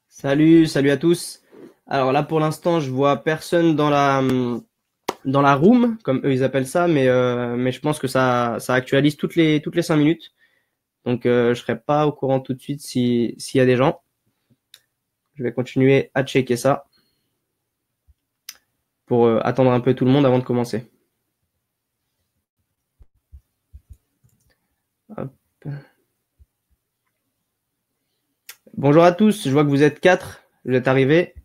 Salut à tous. Alors là, pour l'instant, je vois personne dans la room, comme eux ils appellent ça, mais je pense que ça actualise toutes les 5 minutes. Donc je serai pas au courant tout de suite s'il y a des gens. Je vais continuer à checker ça pour attendre un peu tout le monde avant de commencer. Hop. Bonjour à tous, je vois que vous êtes 4, vous êtes arrivés.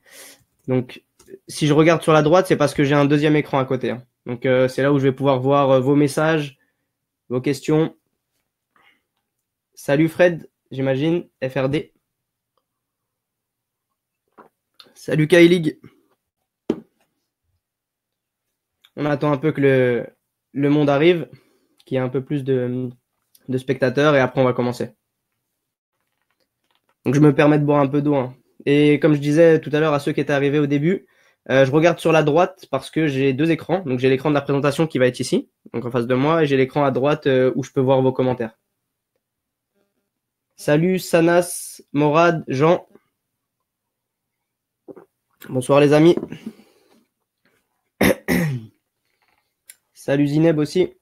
Donc si je regarde sur la droite, c'est parce que j'ai un deuxième écran à côté, hein. Donc c'est là où je vais pouvoir voir vos messages, vos questions. Salut Fred, j'imagine, FRD. Salut K-League. On attend un peu que le monde arrive, qu'il y ait un peu plus de spectateurs et après on va commencer. Donc je me permets de boire un peu d'eau, hein. Et comme je disais tout à l'heure à ceux qui étaient arrivés au début, je regarde sur la droite parce que j'ai deux écrans. Donc j'ai l'écran de la présentation qui va être ici, donc en face de moi, et j'ai l'écran à droite où je peux voir vos commentaires. Salut Sanas, Morad, Jean. Bonsoir les amis. Salut Zineb aussi.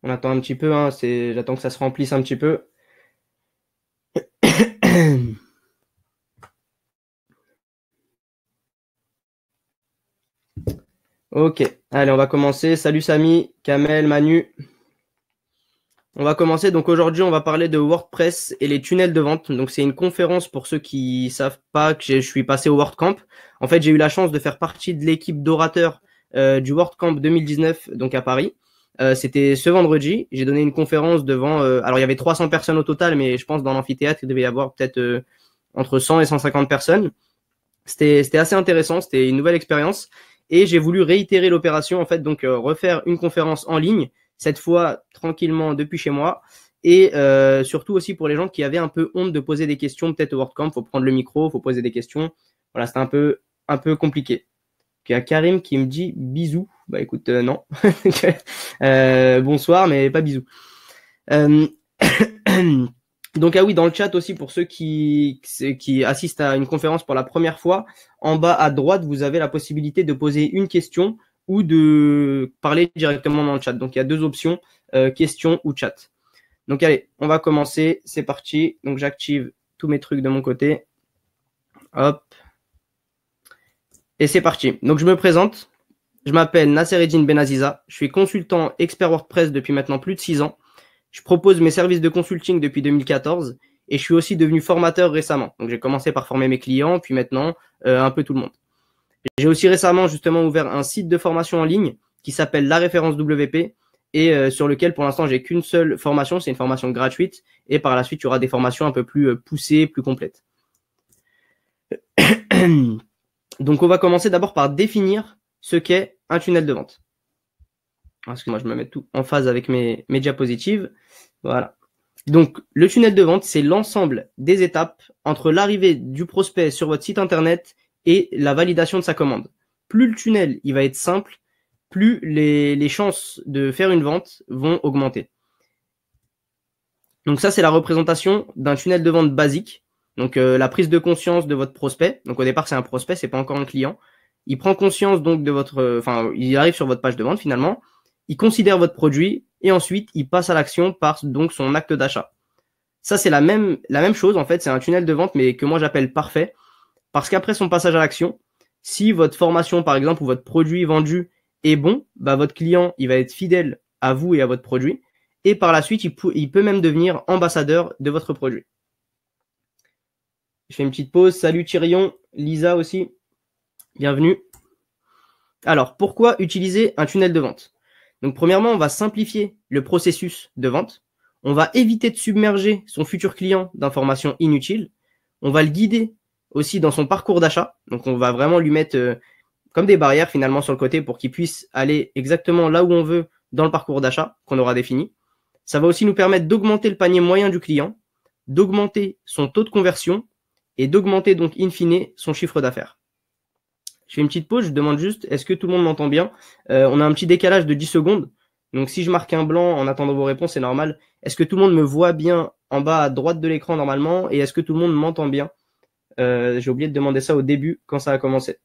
On attend un petit peu, hein, j'attends que ça se remplisse un petit peu. Ok, allez, on va commencer. Salut Samy, Kamel, Manu. On va commencer. Donc aujourd'hui, on va parler de WordPress et les tunnels de vente. Donc c'est une conférence pour ceux qui savent pas que je suis passé au WordCamp. En fait, j'ai eu la chance de faire partie de l'équipe d'orateurs du WordCamp 2019, donc à Paris. C'était ce vendredi. J'ai donné une conférence devant. Alors il y avait 300 personnes au total, mais je pense dans l'amphithéâtre il devait y avoir peut-être entre 100 et 150 personnes. C'était assez intéressant. C'était une nouvelle expérience. Et j'ai voulu réitérer l'opération, en fait, donc refaire une conférence en ligne, cette fois tranquillement depuis chez moi. Et surtout aussi pour les gens qui avaient un peu honte de poser des questions, peut-être au WordCamp, faut prendre le micro, faut poser des questions. Voilà, c'était un peu compliqué. Il y a Karim qui me dit bisous. Bah écoute, non. Bonsoir, mais pas bisous. Donc ah oui, dans le chat aussi, pour ceux qui assistent à une conférence pour la première fois, en bas à droite, vous avez la possibilité de poser une question ou de parler directement dans le chat. Donc il y a deux options, question ou chat. Donc allez, on va commencer, c'est parti. Donc j'active tous mes trucs de mon côté. Hop. Et c'est parti. Donc je me présente. Je m'appelle Nasser Eddine Benaziza. Je suis consultant expert WordPress depuis maintenant plus de 6 ans. Je propose mes services de consulting depuis 2014 et je suis aussi devenu formateur récemment. Donc j'ai commencé par former mes clients, puis maintenant un peu tout le monde. J'ai aussi récemment justement ouvert un site de formation en ligne qui s'appelle La Référence WP et sur lequel pour l'instant j'ai qu'une seule formation, c'est une formation gratuite et par la suite il y aura des formations un peu plus poussées, plus complètes. Donc on va commencer d'abord par définir ce qu'est un tunnel de vente. Excuse-moi, je me mets tout en phase avec mes diapositives. Voilà. Donc, le tunnel de vente, c'est l'ensemble des étapes entre l'arrivée du prospect sur votre site internet et la validation de sa commande. Plus le tunnel il va être simple, plus les chances de faire une vente vont augmenter. Donc ça, c'est la représentation d'un tunnel de vente basique. Donc la prise de conscience de votre prospect. Donc au départ, c'est un prospect, c'est pas encore un client. Il prend conscience donc de votre, il arrive sur votre page de vente finalement. Il considère votre produit et ensuite il passe à l'action par donc son acte d'achat. Ça, c'est la même chose en fait, c'est un tunnel de vente mais que moi j'appelle parfait parce qu'après son passage à l'action, si votre formation par exemple ou votre produit vendu est bon, bah votre client il va être fidèle à vous et à votre produit et par la suite il peut même devenir ambassadeur de votre produit. Je fais une petite pause. Salut Tyrion, Lisa aussi, bienvenue. Alors, pourquoi utiliser un tunnel de vente? Donc premièrement, on va simplifier le processus de vente. On va éviter de submerger son futur client d'informations inutiles. On va le guider aussi dans son parcours d'achat. Donc on va vraiment lui mettre comme des barrières finalement sur le côté pour qu'il puisse aller exactement là où on veut dans le parcours d'achat qu'on aura défini. Ça va aussi nous permettre d'augmenter le panier moyen du client. d'augmenter son taux de conversion et d'augmenter donc in fine son chiffre d'affaires. Je fais une petite pause, je demande juste, est-ce que tout le monde m'entend bien? On a un petit décalage de 10 secondes. Donc si je marque un blanc en attendant vos réponses, c'est normal. Est-ce que tout le monde me voit bien en bas à droite de l'écran normalement? Et est-ce que tout le monde m'entend bien? J'ai oublié de demander ça au début quand ça a commencé.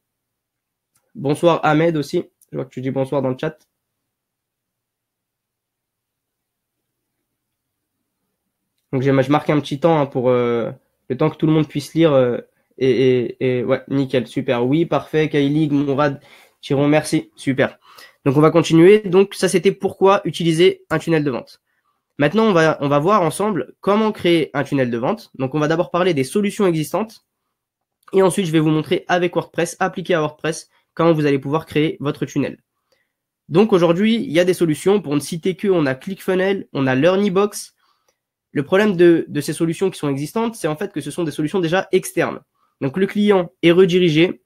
Bonsoir Ahmed aussi. Je vois que tu dis bonsoir dans le chat. Donc je marque un petit temps pour le temps que tout le monde puisse lire. Et ouais, nickel, super. Oui, parfait. Kylie, Mourad, Chiron, merci. Super. Donc on va continuer. Donc ça c'était pourquoi utiliser un tunnel de vente. Maintenant on va voir ensemble comment créer un tunnel de vente. Donc on va d'abord parler des solutions existantes. Et ensuite je vais vous montrer avec WordPress, appliqué à WordPress, comment vous allez pouvoir créer votre tunnel. Donc aujourd'hui, il y a des solutions. Pour ne citer que, on a ClickFunnels, on a LearnyBox. Le problème de ces solutions qui sont existantes, c'est en fait que ce sont des solutions déjà externes. Donc le client est redirigé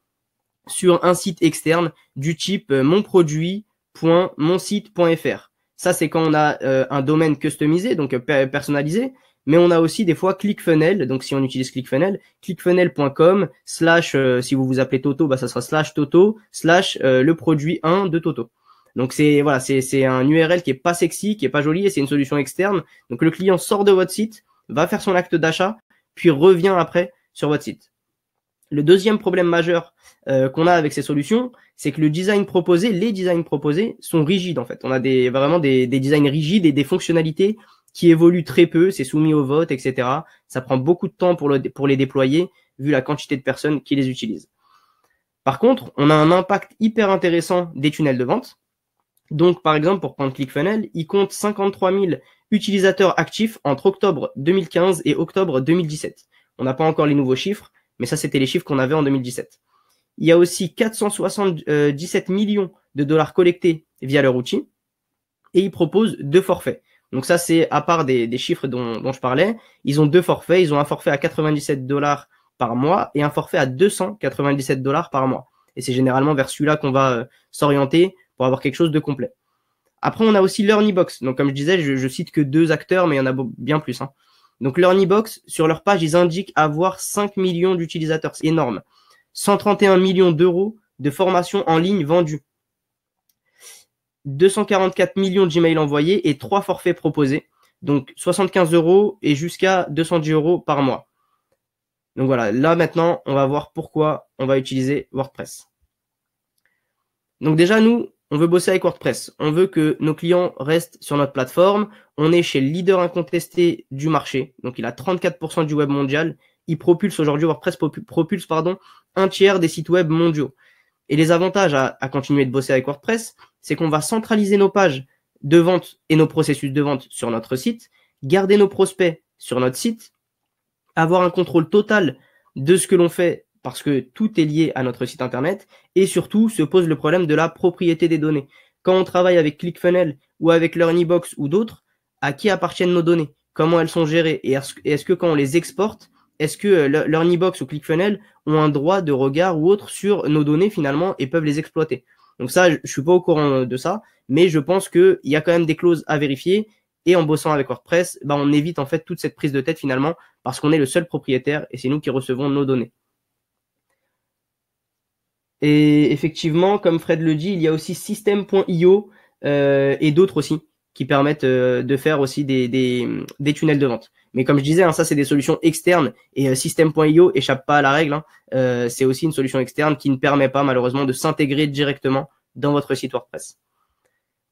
sur un site externe du type monproduit.monsite.fr. Ça, c'est quand on a un domaine customisé, donc personnalisé, mais on a aussi des fois ClickFunnels. Donc si on utilise ClickFunnels, clickfunnel.com / si vous vous appelez Toto, bah ça sera /Toto / le produit 1 de Toto. Donc c'est voilà, c'est un URL qui est pas sexy, qui est pas joli et c'est une solution externe. Donc le client sort de votre site, va faire son acte d'achat, puis revient après sur votre site. Le deuxième problème majeur qu'on a avec ces solutions, c'est que les designs proposés sont rigides en fait. On a vraiment des designs rigides et des fonctionnalités qui évoluent très peu, c'est soumis au vote, etc. Ça prend beaucoup de temps pour les déployer, vu la quantité de personnes qui les utilisent. Par contre, on a un impact hyper intéressant des tunnels de vente. Donc, par exemple, pour prendre ClickFunnels, il compte 53 000 utilisateurs actifs entre octobre 2015 et octobre 2017. On n'a pas encore les nouveaux chiffres, mais ça, c'était les chiffres qu'on avait en 2017. Il y a aussi 477 millions de dollars collectés via leur outil et ils proposent 2 forfaits. Donc ça, c'est à part des chiffres dont je parlais, ils ont 2 forfaits. Ils ont un forfait à 97 $ par mois et un forfait à 297 $ par mois. Et c'est généralement vers celui-là qu'on va s'orienter pour avoir quelque chose de complet. Après, on a aussi LearnyBox. Donc, comme je disais, je cite que 2 acteurs, mais il y en a bien plus. Hein. Donc, LearnyBox, sur leur page, ils indiquent avoir 5 millions d'utilisateurs. C'est énorme. 131 millions d'euros de formations en ligne vendues. 244 millions de Gmail envoyés et 3 forfaits proposés. Donc, 75 € et jusqu'à 210 € par mois. Donc voilà, là maintenant, on va voir pourquoi on va utiliser WordPress. Donc déjà, nous, on veut bosser avec WordPress. On veut que nos clients restent sur notre plateforme. On est chez le leader incontesté du marché. Donc, il a 34% du web mondial. Il propulse aujourd'hui, WordPress propulse un tiers des sites web mondiaux. Et les avantages à continuer de bosser avec WordPress, c'est qu'on va centraliser nos pages de vente et nos processus de vente sur notre site, garder nos prospects sur notre site, avoir un contrôle total de ce que l'on fait parce que tout est lié à notre site internet et surtout se pose le problème de la propriété des données. Quand on travaille avec ClickFunnels ou avec LearnyBox ou d'autres, à qui appartiennent nos données? Comment elles sont gérées? Et est-ce que quand on les exporte, est-ce que LearnyBox ou ClickFunnels ont un droit de regard ou autre sur nos données finalement et peuvent les exploiter? Donc ça, je suis pas au courant de ça, mais je pense qu'il y a quand même des clauses à vérifier. Et en bossant avec WordPress, on évite en fait toute cette prise de tête finalement parce qu'on est le seul propriétaire et c'est nous qui recevons nos données. Et effectivement, comme Fred le dit, il y a aussi System.io et d'autres aussi qui permettent de faire aussi des tunnels de vente. Mais comme je disais, hein, ça c'est des solutions externes et System.io échappe pas à la règle. Hein. C'est aussi une solution externe qui ne permet pas malheureusement de s'intégrer directement dans votre site WordPress.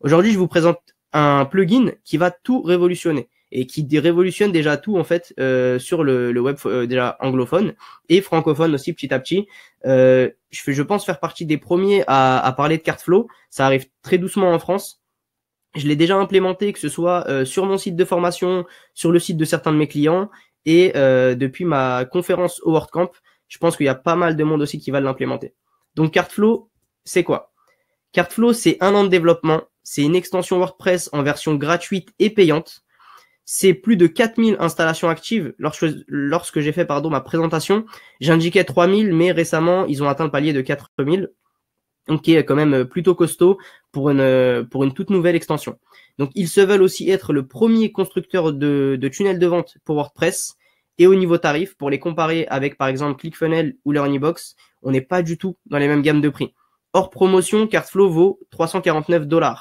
Aujourd'hui, je vous présente un plugin qui va tout révolutionner et qui révolutionne déjà tout en fait sur le web déjà anglophone et francophone aussi petit à petit. Je pense faire partie des premiers à parler de Cartflow. Ça arrive très doucement en France. Je l'ai déjà implémenté, que ce soit sur mon site de formation, sur le site de certains de mes clients et depuis ma conférence au WordCamp, je pense qu'il y a pas mal de monde aussi qui va l'implémenter. Donc Cartflow, c'est quoi? Cartflow, c'est 1 an de développement. C'est une extension WordPress en version gratuite et payante. C'est plus de 4000 installations actives. Lorsque j'ai fait ma présentation, j'indiquais 3000, mais récemment, ils ont atteint le palier de 4000. Donc, qui est quand même plutôt costaud pour une toute nouvelle extension. Donc, ils se veulent aussi être le premier constructeur de tunnels de vente pour WordPress. Et au niveau tarif, pour les comparer avec par exemple ClickFunnels ou LearnyBox, on n'est pas du tout dans les mêmes gammes de prix. Hors promotion, Cartflow vaut 349 $.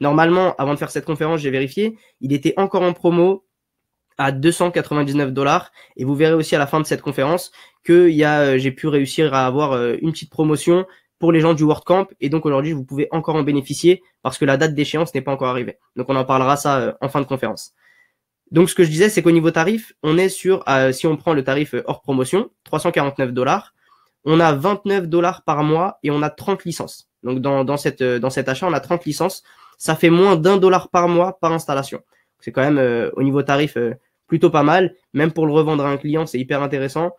Normalement, avant de faire cette conférence, j'ai vérifié, il était encore en promo à 299 $. Et vous verrez aussi à la fin de cette conférence que j'ai pu réussir à avoir une petite promotion pour les gens du WordCamp. Et donc aujourd'hui, vous pouvez encore en bénéficier parce que la date d'échéance n'est pas encore arrivée. Donc on en parlera ça en fin de conférence. Donc ce que je disais, c'est qu'au niveau tarif, on est sur, si on prend le tarif hors promotion, 349 $, on a 29 $ par mois et on a 30 licences. Donc dans cet achat, on a 30 licences. Ça fait moins d'$1 par mois par installation. C'est quand même au niveau tarif plutôt pas mal. Même pour le revendre à un client, c'est hyper intéressant.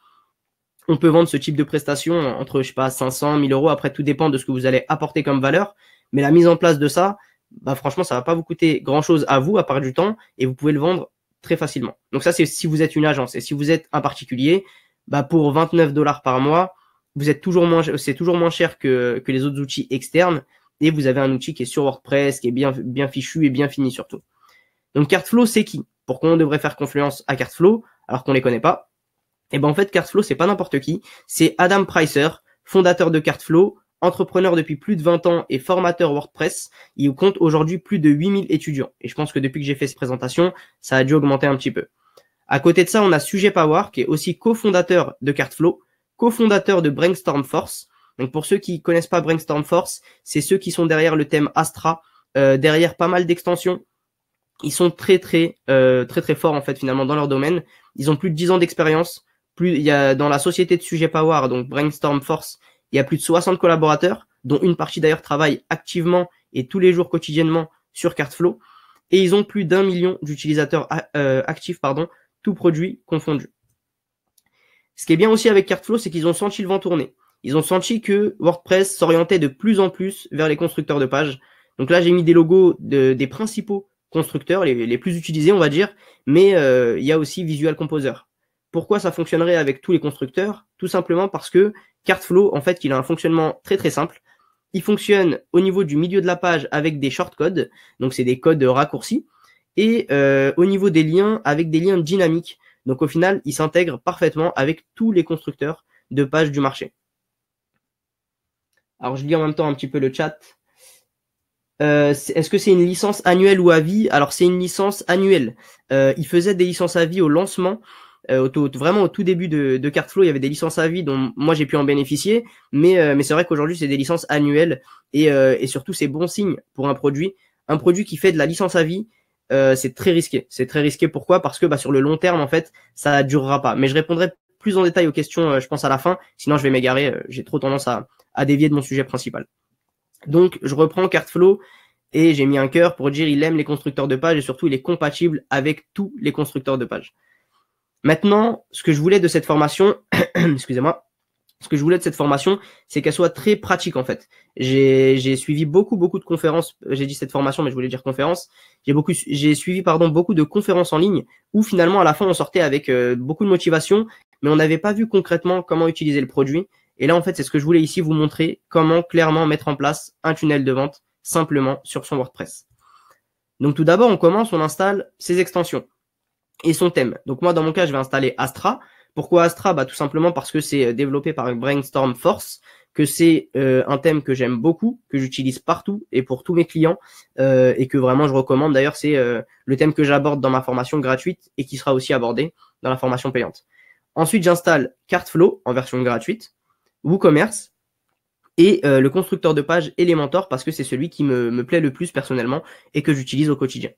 On peut vendre ce type de prestation entre, je sais pas, 500, 1000 €. Après, tout dépend de ce que vous allez apporter comme valeur. Mais la mise en place de ça, bah, franchement, ça va pas vous coûter grand chose à vous, à part du temps, et vous pouvez le vendre très facilement. Donc ça, c'est si vous êtes une agence. Et si vous êtes un particulier, bah, pour 29 $ par mois, c'est toujours moins cher que les autres outils externes. Et vous avez un outil qui est sur WordPress, qui est bien fichu et bien fini surtout. Donc Cartflow, c'est qui? Pourquoi on devrait faire confiance à Cartflow alors qu'on les connaît pas? Et ben en fait, Cartflow, c'est pas n'importe qui. C'est Adam Pricer, fondateur de Cartflow, entrepreneur depuis plus de 20 ans et formateur WordPress. Il compte aujourd'hui plus de 8000 étudiants. Et je pense que depuis que j'ai fait cette présentation, ça a dû augmenter un petit peu. À côté de ça, on a Sujet Power, qui est aussi cofondateur de Cartflow, cofondateur de Brainstorm Force. Donc pour ceux qui connaissent pas Brainstorm Force, c'est ceux qui sont derrière le thème Astra, derrière pas mal d'extensions. Ils sont très forts en fait finalement dans leur domaine. Ils ont plus de 10 ans d'expérience. Il y a dans la société de Sujet Power, donc Brainstorm Force, il y a plus de 60 collaborateurs, dont une partie d'ailleurs travaille activement et tous les jours quotidiennement sur Cartflow. Et ils ont plus d'1 million d'utilisateurs actifs, tous produits confondus. Ce qui est bien aussi avec Cartflow, c'est qu'ils ont senti le vent tourner. Ils ont senti que WordPress s'orientait de plus en plus vers les constructeurs de pages. Donc là, j'ai mis des logos des principaux constructeurs, les plus utilisés, on va dire, mais il y a aussi Visual Composer. Pourquoi ça fonctionnerait avec tous les constructeurs? Tout simplement parce que Cartflow, en fait, il a un fonctionnement très simple. Il fonctionne au niveau du milieu de la page avec des shortcodes, donc c'est des codes raccourcis, et au niveau des liens avec des liens dynamiques. Donc au final, il s'intègre parfaitement avec tous les constructeurs de pages du marché. Alors je lis en même temps un petit peu le chat. Est-ce que c'est une licence annuelle ou à vie? Alors c'est une licence annuelle. Il faisait des licences à vie au lancement. Vraiment au tout début de Cartflow, il y avait des licences à vie dont moi j'ai pu en bénéficier, mais c'est vrai qu'aujourd'hui c'est des licences annuelles et surtout c'est bon signe pour un produit qui fait de la licence à vie. C'est très risqué. C'est très risqué. Pourquoi? Parce que sur le long terme en fait ça durera pas. Mais je répondrai plus en détail aux questions, je pense à la fin. Sinon je vais m'égarer. J'ai trop tendance à dévier de mon sujet principal. Donc je reprends Cartflow et j'ai mis un cœur pour dire il aime les constructeurs de pages et surtout il est compatible avec tous les constructeurs de pages. Maintenant, ce que je voulais de cette formation, excusez-moi, c'est qu'elle soit très pratique en fait. J'ai suivi beaucoup de conférences. J'ai dit cette formation, mais je voulais dire conférence. J'ai suivi beaucoup de conférences en ligne où finalement à la fin on sortait avec beaucoup de motivation, mais on n'avait pas vu concrètement comment utiliser le produit. Et là en fait c'est ce que je voulais ici vous montrer, comment clairement mettre en place un tunnel de vente simplement sur son WordPress. Donc tout d'abord on installe ses extensions et son thème. Donc moi dans mon cas je vais installer Astra. Pourquoi Astra? Tout simplement parce que c'est développé par Brainstorm Force, que c'est un thème que j'aime beaucoup, que j'utilise partout et pour tous mes clients et que vraiment je recommande. D'ailleurs c'est le thème que j'aborde dans ma formation gratuite et qui sera aussi abordé dans la formation payante. Ensuite j'installe Cartflow en version gratuite, WooCommerce et le constructeur de page Elementor parce que c'est celui qui me plaît le plus personnellement et que j'utilise au quotidien.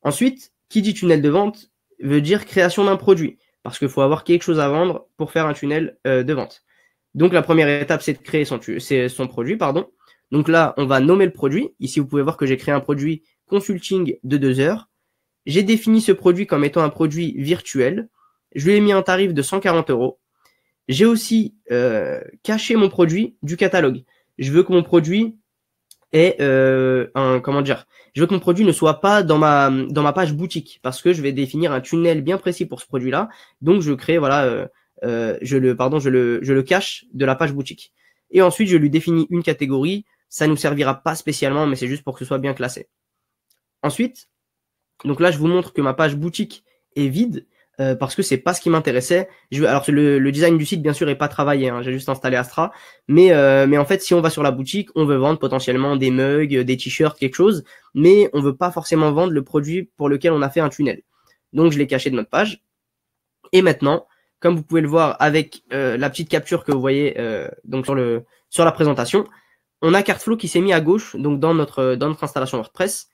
Ensuite, qui dit tunnel de vente veut dire création d'un produit, parce qu'il faut avoir quelque chose à vendre pour faire un tunnel de vente. Donc la première étape, c'est de créer son produit. Donc là, on va nommer le produit. Ici, vous pouvez voir que j'ai créé un produit consulting de 2 heures. J'ai défini ce produit comme étant un produit virtuel. Je lui ai mis un tarif de 140 €. J'ai aussi caché mon produit du catalogue. Je veux que mon produit je veux que mon produit ne soit pas dans ma page boutique parce que je vais définir un tunnel bien précis pour ce produit-là. Donc je crée je le cache de la page boutique. Et ensuite je lui définis une catégorie. Ça nous servira pas spécialement, mais c'est juste pour que ce soit bien classé. Ensuite, donc là je vous montre que ma page boutique est vide. parce que c'est pas ce qui m'intéressait. Alors le design du site bien sûr est pas travaillé, hein, j'ai juste installé Astra, mais en fait si on va sur la boutique, on veut vendre potentiellement des mugs, des t-shirts, quelque chose, mais on veut pas forcément vendre le produit pour lequel on a fait un tunnel. Donc je l'ai caché de notre page. Et maintenant, comme vous pouvez le voir avec la petite capture que vous voyez donc sur la présentation, on a Cartflow qui s'est mis à gauche, donc dans notre installation WordPress.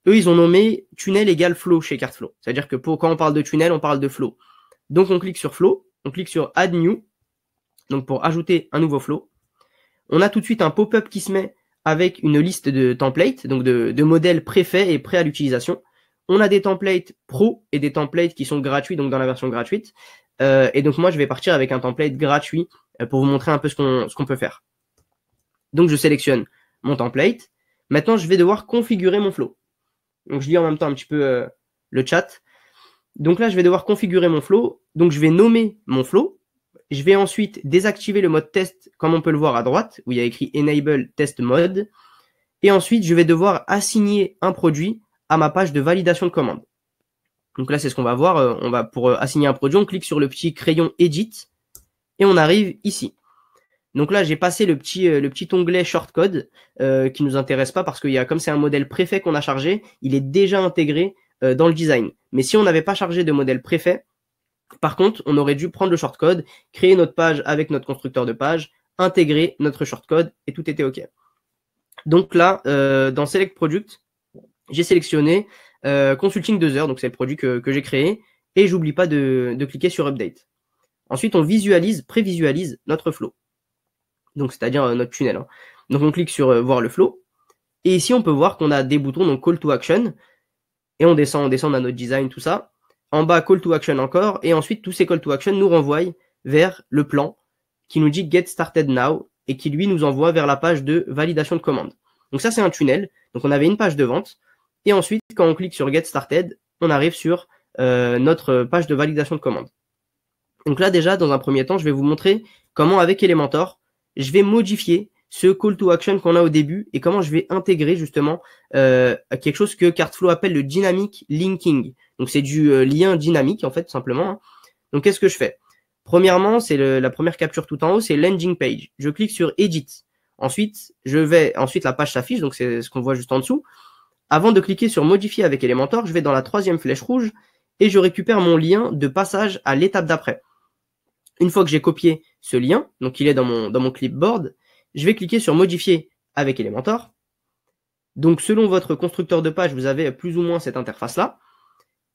Eux, ils ont nommé tunnel égale flow chez Cartflow. C'est-à-dire que quand on parle de tunnel, on parle de flow. Donc on clique sur flow, on clique sur add new, donc pour ajouter un nouveau flow. On a tout de suite un pop-up qui se met avec une liste de templates, donc de modèles préfaits et prêts à l'utilisation. On a des templates pro et des templates qui sont gratuits, donc dans la version gratuite. Et donc moi, je vais partir avec un template gratuit pour vous montrer un peu ce qu'on peut faire. Donc je sélectionne mon template. Maintenant, je vais devoir configurer mon flow. Donc je lis en même temps un petit peu le chat. Donc là, je vais devoir configurer mon flow. Donc je vais nommer mon flow. Je vais ensuite désactiver le mode test, comme on peut le voir à droite, où il y a écrit Enable Test Mode. Et ensuite, je vais devoir assigner un produit à ma page de validation de commande. Donc là, c'est ce qu'on va voir. Pour assigner un produit, on clique sur le petit crayon Edit et on arrive ici. Donc là, j'ai passé le petit onglet shortcode qui nous intéresse pas parce que comme c'est un modèle préfet qu'on a chargé, il est déjà intégré dans le design. Mais si on n'avait pas chargé de modèle préfet, par contre, on aurait dû prendre le shortcode, créer notre page avec notre constructeur de page, intégrer notre shortcode et tout était OK. Donc là, dans Select Product, j'ai sélectionné Consulting 2 heures, donc c'est le produit que j'ai créé, et j'oublie pas de cliquer sur Update. Ensuite, on prévisualise notre flow. Donc c'est-à-dire notre tunnel. Hein. Donc on clique sur voir le flow. Et ici, on peut voir qu'on a des boutons, donc Call to Action. Et on descend à notre design, tout ça. En bas, Call to Action encore. Et ensuite, tous ces Call to Action nous renvoient vers le plan qui nous dit Get Started Now et qui, lui, nous envoie vers la page de validation de commande. Donc ça, c'est un tunnel. Donc on avait une page de vente. Et ensuite, quand on clique sur Get Started, on arrive sur notre page de validation de commande. Donc là, déjà, dans un premier temps, je vais vous montrer comment, avec Elementor, je vais modifier ce call to action qu'on a au début et comment je vais intégrer justement quelque chose que Cartflow appelle le dynamic linking. Donc c'est du lien dynamique en fait, tout simplement. Hein. Donc qu'est-ce que je fais? Premièrement, c'est la première capture tout en haut, c'est landing page. Je clique sur Edit. Ensuite, la page s'affiche, donc c'est ce qu'on voit juste en dessous. Avant de cliquer sur Modifier avec Elementor, je vais dans la troisième flèche rouge et je récupère mon lien de passage à l'étape d'après. Une fois que j'ai copié ce lien, donc il est dans mon clipboard, je vais cliquer sur Modifier avec Elementor. Donc selon votre constructeur de page, vous avez plus ou moins cette interface-là.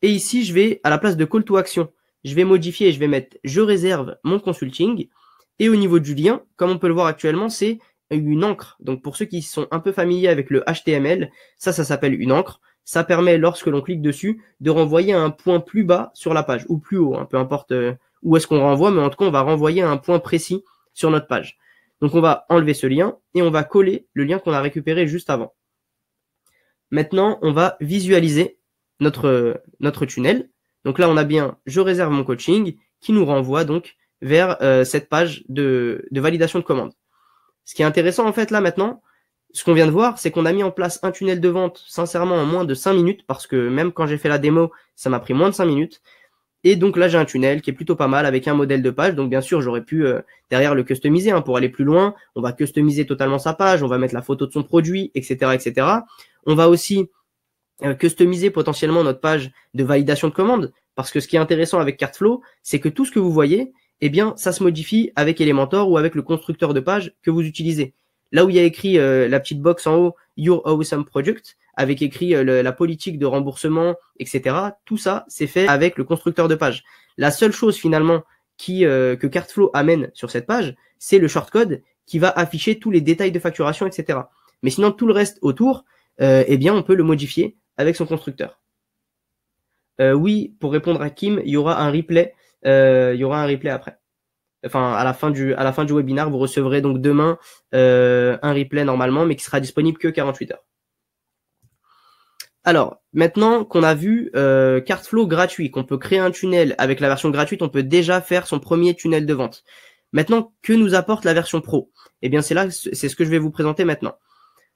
Et ici, je vais, à la place de Call to Action, je vais modifier et je vais mettre « Je réserve mon consulting ». Et au niveau du lien, comme on peut le voir actuellement, c'est une encre. Donc pour ceux qui sont un peu familiers avec le HTML, ça s'appelle une encre. Ça permet, lorsque l'on clique dessus, de renvoyer à un point plus bas sur la page, ou plus haut, hein, peu importe où est-ce qu'on renvoie, mais en tout cas, on va renvoyer à un point précis sur notre page. Donc on va enlever ce lien et on va coller le lien qu'on a récupéré juste avant. Maintenant, on va visualiser notre tunnel. Donc là, on a bien « Je réserve mon coaching » qui nous renvoie donc vers cette page de validation de commande. Ce qui est intéressant en fait là maintenant, ce qu'on vient de voir, c'est qu'on a mis en place un tunnel de vente sincèrement en moins de 5 minutes parce que même quand j'ai fait la démo, ça m'a pris moins de 5 minutes. Et donc là, j'ai un tunnel qui est plutôt pas mal avec un modèle de page. Donc bien sûr, j'aurais pu derrière le customiser hein, pour aller plus loin. On va customiser totalement sa page, on va mettre la photo de son produit, etc. etc. On va aussi customiser potentiellement notre page de validation de commande parce que ce qui est intéressant avec Cartflow, c'est que tout ce que vous voyez, eh bien, ça se modifie avec Elementor ou avec le constructeur de page que vous utilisez. Là où il y a écrit la petite box en haut, Your Awesome Product, avec écrit la politique de remboursement, etc. Tout ça, c'est fait avec le constructeur de page. La seule chose finalement que Cartflow amène sur cette page, c'est le shortcode qui va afficher tous les détails de facturation, etc. Mais sinon, tout le reste autour, eh bien, on peut le modifier avec son constructeur. Oui, pour répondre à Kim, il y aura un replay. Il y aura un replay après. Enfin, à la fin du webinaire, vous recevrez donc demain un replay normalement, mais qui sera disponible que 48 heures. Alors, maintenant qu'on a vu Cartflow gratuit, qu'on peut créer un tunnel avec la version gratuite, on peut déjà faire son premier tunnel de vente. Maintenant, que nous apporte la version pro? Eh bien, c'est ce que je vais vous présenter maintenant.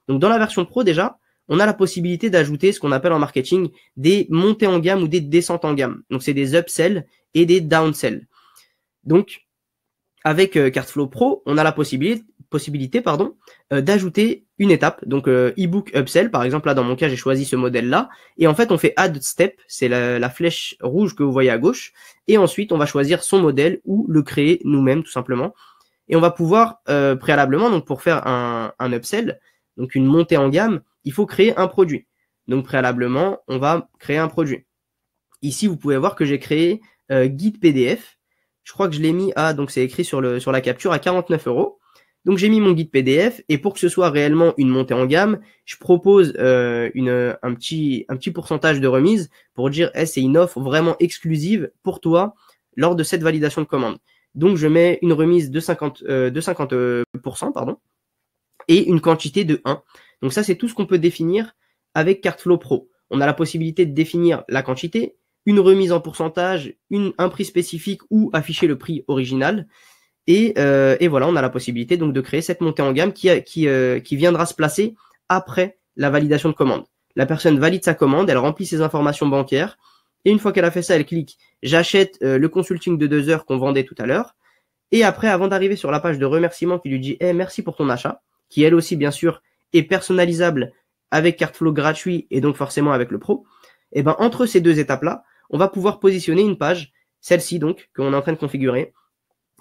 Donc, dans la version pro, déjà, on a la possibilité d'ajouter ce qu'on appelle en marketing des montées en gamme ou des descentes en gamme. Donc, c'est des upsells et des downsells. Donc, avec Cartflow Pro, on a la possibilité d'ajouter une étape. Donc, ebook upsell, par exemple, là, dans mon cas, j'ai choisi ce modèle-là. Et en fait, on fait add step, c'est la flèche rouge que vous voyez à gauche. Et ensuite, on va choisir son modèle ou le créer nous-mêmes, tout simplement. Et on va pouvoir, préalablement, donc pour faire un upsell, donc une montée en gamme, il faut créer un produit. Donc, préalablement, on va créer un produit. Ici, vous pouvez voir que j'ai créé guide PDF. Je crois que je l'ai mis à, donc c'est écrit sur la capture, à 49 €. Donc j'ai mis mon guide PDF et pour que ce soit réellement une montée en gamme, je propose un petit pourcentage de remise pour dire c'est une offre vraiment exclusive pour toi lors de cette validation de commande. Donc je mets une remise de 50%, pardon, et une quantité de 1. Donc ça c'est tout ce qu'on peut définir avec Cartflow Pro. On a la possibilité de définir la quantité, une remise en pourcentage, un prix spécifique ou afficher le prix original. Et voilà, on a la possibilité donc de créer cette montée en gamme qui viendra se placer après la validation de commande. La personne valide sa commande, elle remplit ses informations bancaires et une fois qu'elle a fait ça, elle clique « J'achète le consulting de 2 heures qu'on vendait tout à l'heure ». Et après, avant d'arriver sur la page de remerciement qui lui dit « merci pour ton achat », qui elle aussi, bien sûr, est personnalisable avec Cartflow gratuit et donc forcément avec le Pro, et ben entre ces deux étapes-là, on va pouvoir positionner une page, celle-ci donc, qu'on est en train de configurer,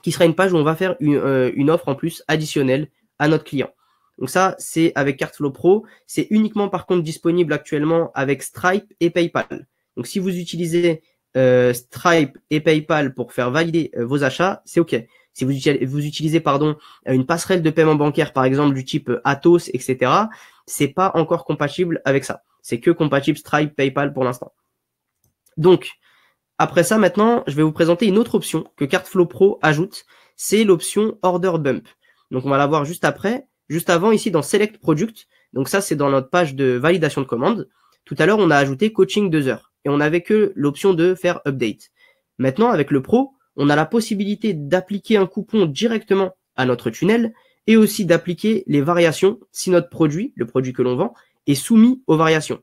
qui sera une page où on va faire une offre en plus additionnelle à notre client. Donc ça, c'est avec Cartflow Pro. C'est uniquement par contre disponible actuellement avec Stripe et PayPal. Donc si vous utilisez Stripe et PayPal pour faire valider vos achats, c'est OK. Si vous utilisez une passerelle de paiement bancaire, par exemple du type Atos, etc., c'est pas encore compatible avec ça. C'est que compatible Stripe, PayPal pour l'instant. Donc, après ça, maintenant, je vais vous présenter une autre option que Cartflow Pro ajoute. C'est l'option Order Bump. Donc, on va la voir juste après. Juste avant, ici, dans Select Product. Donc, ça, c'est dans notre page de validation de commande. Tout à l'heure, on a ajouté Coaching 2 heures. Et on n'avait que l'option de faire Update. Maintenant, avec le Pro, on a la possibilité d'appliquer un coupon directement à notre tunnel et aussi d'appliquer les variations si notre produit, le produit que l'on vend, est soumis aux variations.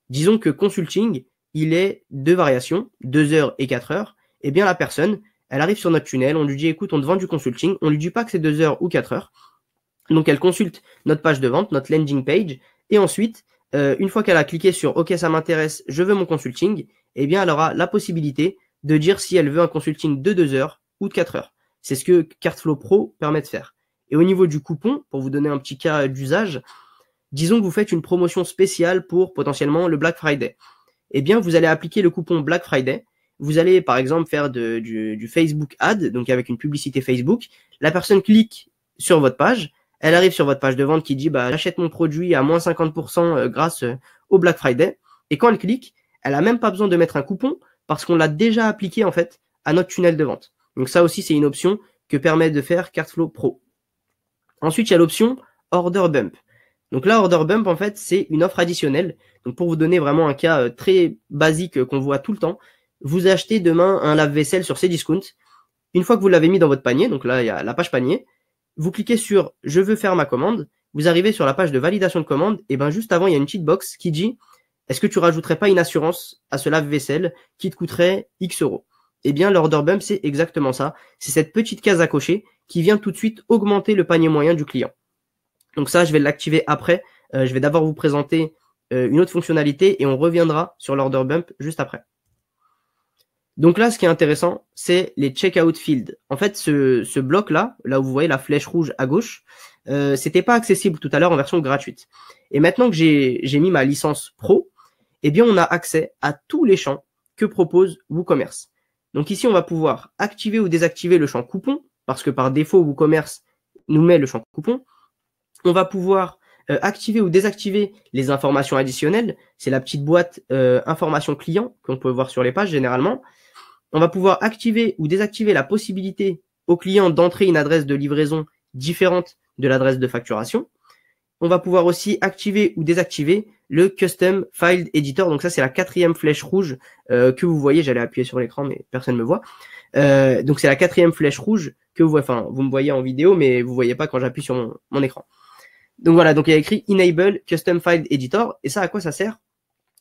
Disons que Consulting, il est 2 variations, 2 heures et 4 heures, et bien la personne, elle arrive sur notre tunnel, on lui dit écoute, on te vend du consulting, on lui dit pas que c'est 2 heures ou 4 heures, donc elle consulte notre page de vente, notre landing page, et ensuite, une fois qu'elle a cliqué sur ok ça m'intéresse, je veux mon consulting, et bien elle aura la possibilité de dire si elle veut un consulting de 2 heures ou de 4 heures. C'est ce que Cartflow Pro permet de faire. Et au niveau du coupon, pour vous donner un petit cas d'usage, disons que vous faites une promotion spéciale pour potentiellement le Black Friday. Eh bien, vous allez appliquer le coupon Black Friday. Vous allez, par exemple, faire du Facebook Ad, donc avec une publicité Facebook. La personne clique sur votre page. Elle arrive sur votre page de vente qui dit, j'achète mon produit à moins 50% grâce au Black Friday. Et quand elle clique, elle a même pas besoin de mettre un coupon parce qu'on l'a déjà appliqué, en fait, à notre tunnel de vente. Donc ça aussi, c'est une option que permet de faire Cartflow Pro. Ensuite, il y a l'option Order Bump. Donc là, Order Bump, en fait, c'est une offre additionnelle. Donc pour vous donner vraiment un cas très basique qu'on voit tout le temps, vous achetez demain un lave-vaisselle sur Cdiscount. Une fois que vous l'avez mis dans votre panier, donc là, il y a la page panier, vous cliquez sur « Je veux faire ma commande ». Vous arrivez sur la page de validation de commande, et bien juste avant, il y a une petite box qui dit « Est-ce que tu rajouterais pas une assurance à ce lave-vaisselle qui te coûterait X €? » Eh bien, l'Order Bump, c'est exactement ça. C'est cette petite case à cocher qui vient tout de suite augmenter le panier moyen du client. Donc ça, je vais l'activer après. Je vais d'abord vous présenter une autre fonctionnalité et on reviendra sur l'Order Bump juste après. Donc là, ce qui est intéressant, c'est les Checkout Fields. En fait, ce bloc-là, là où vous voyez la flèche rouge à gauche, c'était pas accessible tout à l'heure en version gratuite. Et maintenant que j'ai mis ma licence Pro, eh bien, on a accès à tous les champs que propose WooCommerce. Donc ici, on va pouvoir activer ou désactiver le champ coupon, parce que par défaut, WooCommerce nous met le champ coupon. On va pouvoir activer ou désactiver les informations additionnelles. C'est la petite boîte information client qu'on peut voir sur les pages généralement. On va pouvoir activer ou désactiver la possibilité au client d'entrer une adresse de livraison différente de l'adresse de facturation. On va pouvoir aussi activer ou désactiver le Custom File Editor. Donc ça, c'est la 4e flèche rouge que vous voyez. J'allais appuyer sur l'écran, mais personne ne me voit. Donc c'est la 4e flèche rouge que vous voyez. Enfin, vous me voyez en vidéo, mais vous ne voyez pas quand j'appuie sur mon écran. Donc voilà, donc il y a écrit Enable Custom File Editor. Et ça, à quoi ça sert?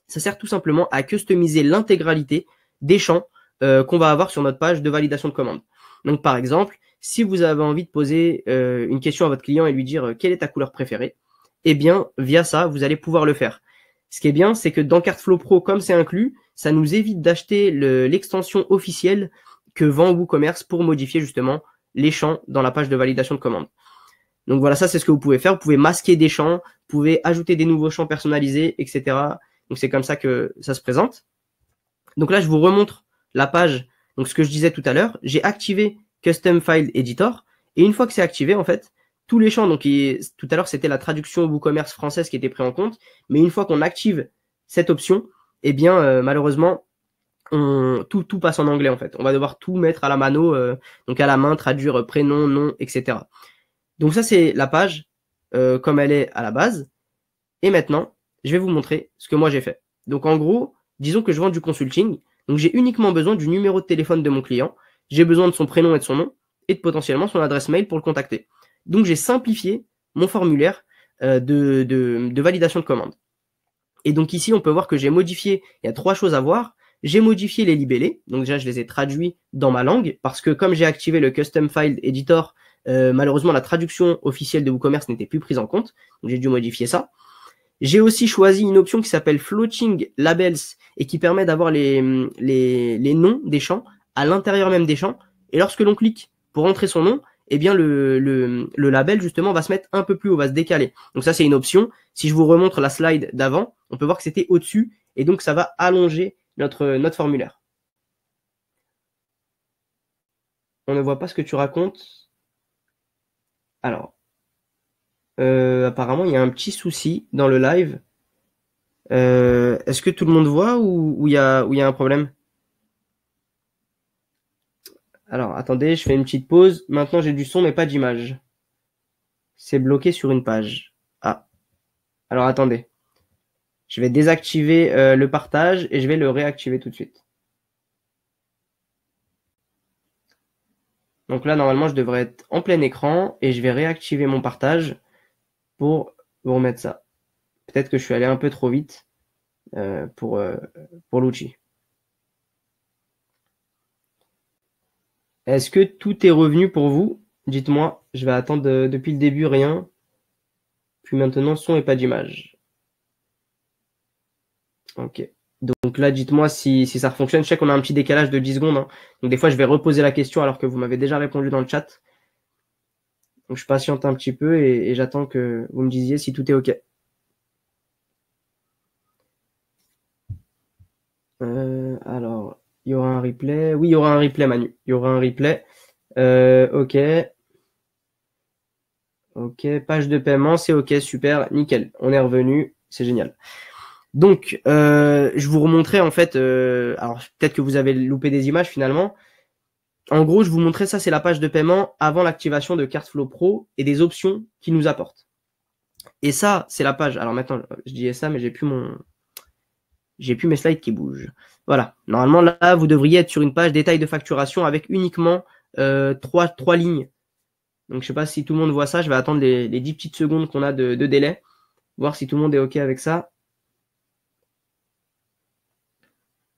Ça sert tout simplement à customiser l'intégralité des champs qu'on va avoir sur notre page de validation de commande. Donc par exemple, si vous avez envie de poser une question à votre client et lui dire quelle est ta couleur préférée, eh bien via ça, vous allez pouvoir le faire. Ce qui est bien, c'est que dans Carteflow Pro, comme c'est inclus, ça nous évite d'acheter l'extension officielle que vend WooCommerce pour modifier justement les champs dans la page de validation de commande. Donc voilà, ça c'est ce que vous pouvez faire. Vous pouvez masquer des champs, vous pouvez ajouter des nouveaux champs personnalisés, etc. Donc c'est comme ça que ça se présente. Donc là, je vous remontre la page. Donc ce que je disais tout à l'heure, j'ai activé Custom File Editor. Et une fois que c'est activé, en fait, tous les champs, donc tout à l'heure, c'était la traduction WooCommerce française qui était prise en compte. Mais une fois qu'on active cette option, eh bien, malheureusement, tout passe en anglais, en fait. On va devoir tout mettre à la mano, donc à la main, traduire prénom, nom, etc. Donc ça, c'est la page comme elle est à la base. Et maintenant, je vais vous montrer ce que moi j'ai fait. Donc en gros, disons que je vends du consulting. Donc j'ai uniquement besoin du numéro de téléphone de mon client. J'ai besoin de son prénom et de son nom et de potentiellement son adresse mail pour le contacter. Donc j'ai simplifié mon formulaire de validation de commande. Et donc ici, on peut voir que j'ai modifié, il y a 3 choses à voir. J'ai modifié les libellés. Donc déjà, je les ai traduits dans ma langue parce que comme j'ai activé le Custom File Editor, malheureusement, la traduction officielle de WooCommerce n'était plus prise en compte. Donc j'ai dû modifier ça. J'ai aussi choisi une option qui s'appelle Floating Labels et qui permet d'avoir les noms des champs à l'intérieur même des champs. Et lorsque l'on clique pour entrer son nom, eh bien le label justement va se mettre un peu plus haut, va se décaler. Donc ça c'est une option. Si je vous remontre la slide d'avant, on peut voir que c'était au-dessus et donc ça va allonger notre formulaire. On ne voit pas ce que tu racontes. Alors, apparemment il y a un petit souci dans le live. Est-ce que tout le monde voit ou il y a un problème? Alors, attendez, je fais une petite pause. Maintenant, j'ai du son, mais pas d'image. C'est bloqué sur une page. Ah. Alors, attendez. Je vais désactiver le partage et je vais le réactiver tout de suite. Donc là, normalement, je devrais être en plein écran et je vais réactiver mon partage pour vous remettre ça. Peut-être que je suis allé un peu trop vite pour l'outil. Est-ce que tout est revenu pour vous? Dites-moi, je vais attendre depuis le début rien. Puis maintenant, son et pas d'image. Ok. Donc là, dites-moi si ça fonctionne. Je sais qu'on a un petit décalage de 10 secondes. Hein. Donc des fois, je vais reposer la question alors que vous m'avez déjà répondu dans le chat. Donc je patiente un petit peu et j'attends que vous me disiez si tout est OK. Alors, il y aura un replay. Oui, il y aura un replay, Manu. Il y aura un replay. OK. OK. Page de paiement, c'est OK. Super. Nickel. On est revenu. C'est génial. Donc, je vous remontrais en fait. Alors, peut-être que vous avez loupé des images finalement. En gros, je vous montrais ça, c'est la page de paiement avant l'activation de Carteflow Pro et des options qu'il nous apporte. Et ça, c'est la page. Alors maintenant, je disais ça, mais j'ai plus mes slides qui bougent. Voilà. Normalement, là, vous devriez être sur une page détail de facturation avec uniquement 3 lignes. Donc, je sais pas si tout le monde voit ça. Je vais attendre les 10 petites secondes qu'on a de délai. Voir si tout le monde est OK avec ça.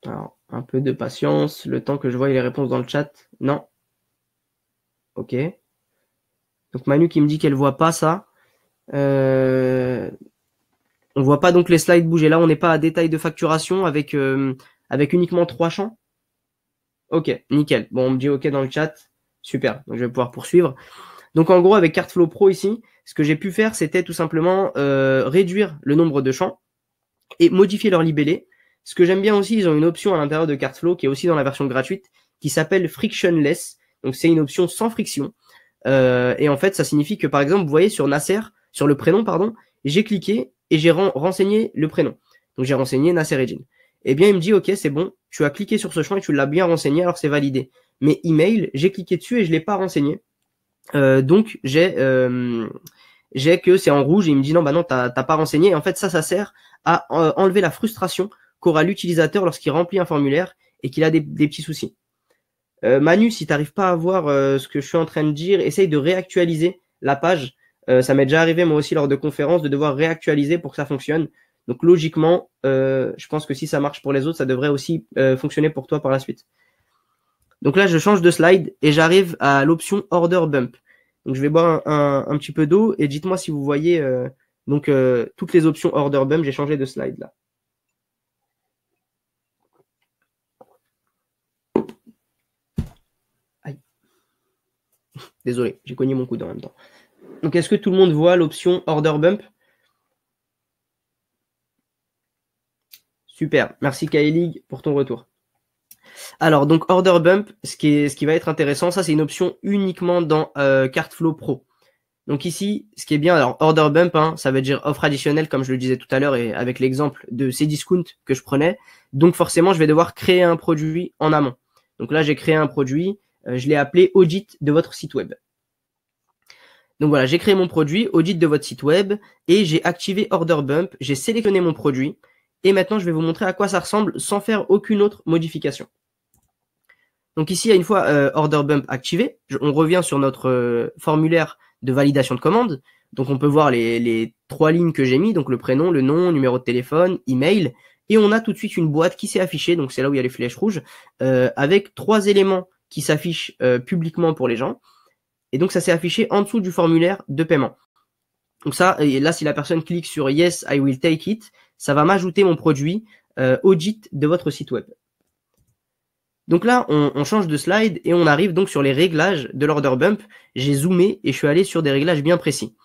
Alors, un peu de patience. Le temps que je vois les réponses dans le chat. Non. OK. Donc, Manu qui me dit qu'elle voit pas ça. On voit pas donc les slides bouger. Là, on n'est pas à détail de facturation avec uniquement 3 champs. Ok, nickel. Bon, on me dit ok dans le chat. Super. Donc, je vais pouvoir poursuivre. Donc, en gros, avec Carteflow Pro ici, ce que j'ai pu faire, c'était tout simplement réduire le nombre de champs et modifier leur libellé. Ce que j'aime bien aussi, ils ont une option à l'intérieur de Carteflow qui est aussi dans la version gratuite qui s'appelle Frictionless. Donc, c'est une option sans friction. Et en fait, ça signifie que, par exemple, vous voyez sur Nasser, sur le prénom, pardon, j'ai cliqué et j'ai renseigné le prénom. Donc, j'ai renseigné Nasser Eddin. Eh bien, il me dit, OK, c'est bon, tu as cliqué sur ce champ et tu l'as bien renseigné, alors c'est validé. Mais email, j'ai cliqué dessus et je l'ai pas renseigné. Donc, j'ai que c'est en rouge et il me dit, non, bah non, t'as pas renseigné. Et en fait, ça sert à enlever la frustration qu'aura l'utilisateur lorsqu'il remplit un formulaire et qu'il a des petits soucis. Manu, si tu n'arrives pas à voir ce que je suis en train de dire, essaye de réactualiser la page Ça m'est déjà arrivé moi aussi lors de conférences de devoir réactualiser pour que ça fonctionne. Donc logiquement, je pense que si ça marche pour les autres, ça devrait aussi fonctionner pour toi par la suite. Donc là, je change de slide et j'arrive à l'option Order Bump. Donc je vais boire un petit peu d'eau et dites-moi si vous voyez toutes les options Order Bump. J'ai changé de slide là. Aïe. Désolé, j'ai cogné mon coude en même temps. Donc est-ce que tout le monde voit l'option Order Bump? Super, merci Kylie pour ton retour. Alors, donc Order Bump, ce qui va être intéressant, ça c'est une option uniquement dans Cartflow Pro. Donc ici, ce qui est bien, alors Order Bump, hein, ça veut dire offre additionnelle, comme je le disais tout à l'heure, et avec l'exemple de Cdiscount que je prenais. Donc forcément, je vais devoir créer un produit en amont. Donc là, j'ai créé un produit, je l'ai appelé Audit de votre site web. Donc voilà, j'ai créé mon produit, Audit de votre site web, et j'ai activé Order Bump, j'ai sélectionné mon produit, et maintenant je vais vous montrer à quoi ça ressemble sans faire aucune autre modification. Donc ici, une fois Order Bump activé, on revient sur notre formulaire de validation de commande. Donc on peut voir les 3 lignes que j'ai mis, donc le prénom, le nom, numéro de téléphone, email, et on a tout de suite une boîte qui s'est affichée, donc c'est là où il y a les flèches rouges, avec 3 éléments qui s'affichent publiquement pour les gens. Et donc ça s'est affiché en dessous du formulaire de paiement. Donc ça, et là si la personne clique sur Yes, I will take it, ça va m'ajouter mon produit Audit de votre site web. Donc là, on change de slide et on arrive donc sur les réglages de l'Order Bump. J'ai zoomé et je suis allé sur des réglages bien précis.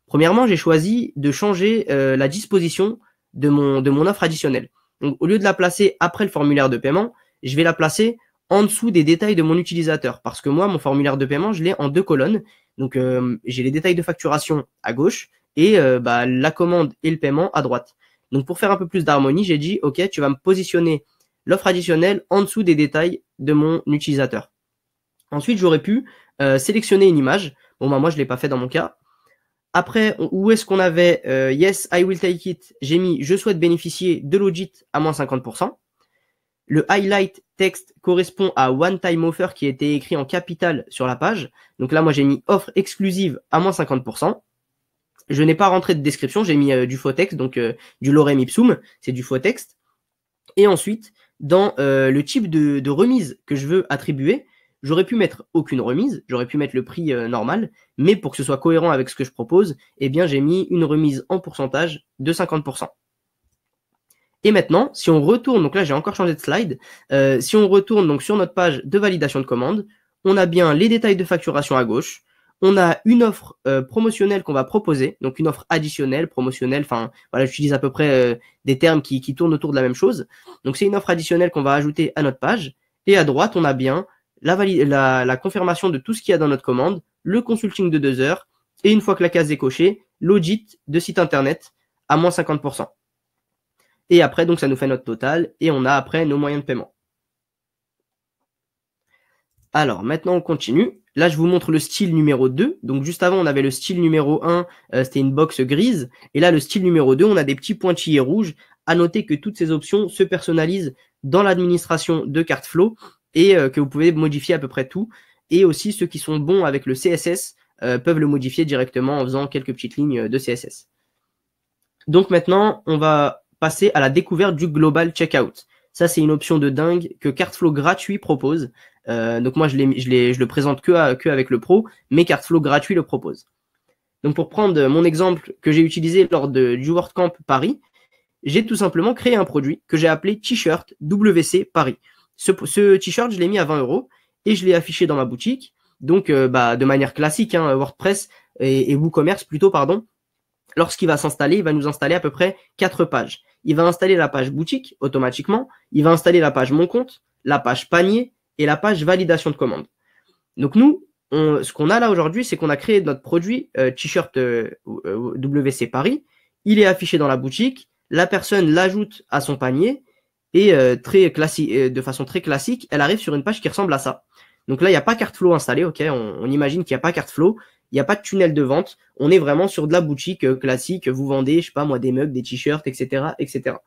Premièrement, j'ai choisi de changer la disposition de mon offre additionnelle. Donc au lieu de la placer après le formulaire de paiement, je vais la placer en dessous des détails de mon utilisateur. Parce que moi, mon formulaire de paiement, je l'ai en 2 colonnes. Donc j'ai les détails de facturation à gauche et la commande et le paiement à droite. Donc pour faire un peu plus d'harmonie, j'ai dit, ok, tu vas me positionner l'offre additionnelle en dessous des détails de mon utilisateur. Ensuite, j'aurais pu sélectionner une image. Bon, moi, je ne l'ai pas fait dans mon cas. Après, où est-ce qu'on avait Yes, I will take it. J'ai mis je souhaite bénéficier de l'audit à moins 50%. Le highlight texte correspond à one time offer qui a été écrit en capital sur la page. Donc là, moi, j'ai mis offre exclusive à moins 50%. Je n'ai pas rentré de description. J'ai mis du faux texte, donc du lorem ipsum. C'est du faux texte. Et ensuite, dans le type de remise que je veux attribuer, j'aurais pu mettre aucune remise, j'aurais pu mettre le prix normal, mais pour que ce soit cohérent avec ce que je propose, eh bien j'ai mis une remise en pourcentage de 50%. Et maintenant, si on retourne, donc là j'ai encore changé de slide, si on retourne donc sur notre page de validation de commande, on a bien les détails de facturation à gauche, on a une offre promotionnelle qu'on va proposer, donc une offre additionnelle, promotionnelle, enfin voilà, j'utilise à peu près des termes qui tournent autour de la même chose. Donc c'est une offre additionnelle qu'on va ajouter à notre page. Et à droite, on a bien la confirmation de tout ce qu'il y a dans notre commande, le consulting de 2 heures, et une fois que la case est cochée, l'audit de site internet à moins 50%. Et après, donc ça nous fait notre total, et on a après nos moyens de paiement. Alors, maintenant, on continue. Là, je vous montre le style numéro 2. Donc, juste avant, on avait le style numéro 1, c'était une box grise. Et là, le style numéro 2, on a des petits pointillés rouges. À noter que toutes ces options se personnalisent dans l'administration de Cartflow et que vous pouvez modifier à peu près tout. Et aussi, ceux qui sont bons avec le CSS peuvent le modifier directement en faisant quelques petites lignes de CSS. Donc, maintenant, on va passer à la découverte du Global Checkout. Ça, c'est une option de dingue que Cartflow gratuit propose. Donc moi, je le présente que avec le Pro, mais Cartflow gratuit le propose. Donc pour prendre mon exemple que j'ai utilisé lors du WordCamp Paris, j'ai tout simplement créé un produit que j'ai appelé T-shirt WC Paris. Ce T-shirt, je l'ai mis à 20 € et je l'ai affiché dans ma boutique. Donc de manière classique, hein, WordPress et WooCommerce plutôt, pardon. Lorsqu'il va s'installer, il va nous installer à peu près 4 pages. Il va installer la page boutique automatiquement, il va installer la page mon compte, la page panier et la page validation de commande. Donc nous, ce qu'on a là aujourd'hui, c'est qu'on a créé notre produit T-shirt WC Paris. Il est affiché dans la boutique, la personne l'ajoute à son panier et de façon très classique, elle arrive sur une page qui ressemble à ça. Donc là, il n'y a pas Cartflow installé, ok, on imagine qu'il n'y a pas Cartflow, il n'y a pas de tunnel de vente, on est vraiment sur de la boutique classique, vous vendez, je sais pas moi, des mugs, des t-shirts, etc., etc.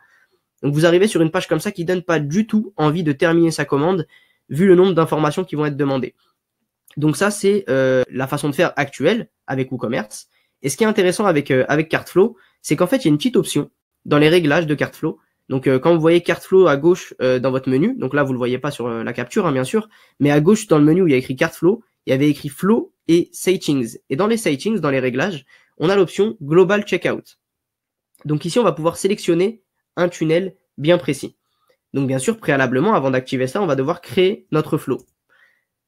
Donc vous arrivez sur une page comme ça qui donne pas du tout envie de terminer sa commande, vu le nombre d'informations qui vont être demandées. Donc ça, c'est la façon de faire actuelle avec WooCommerce. Et ce qui est intéressant avec Cartflow, c'est qu'en fait, il y a une petite option dans les réglages de Cartflow. Donc, quand vous voyez Cartflow à gauche dans votre menu, donc là, vous le voyez pas sur la capture, hein, bien sûr, mais à gauche dans le menu où il y a écrit Cartflow, il y avait écrit Flow et Settings. Et dans les Settings, dans les réglages, on a l'option Global Checkout. Donc ici, on va pouvoir sélectionner un tunnel bien précis. Donc bien sûr, préalablement, avant d'activer ça, on va devoir créer notre flow.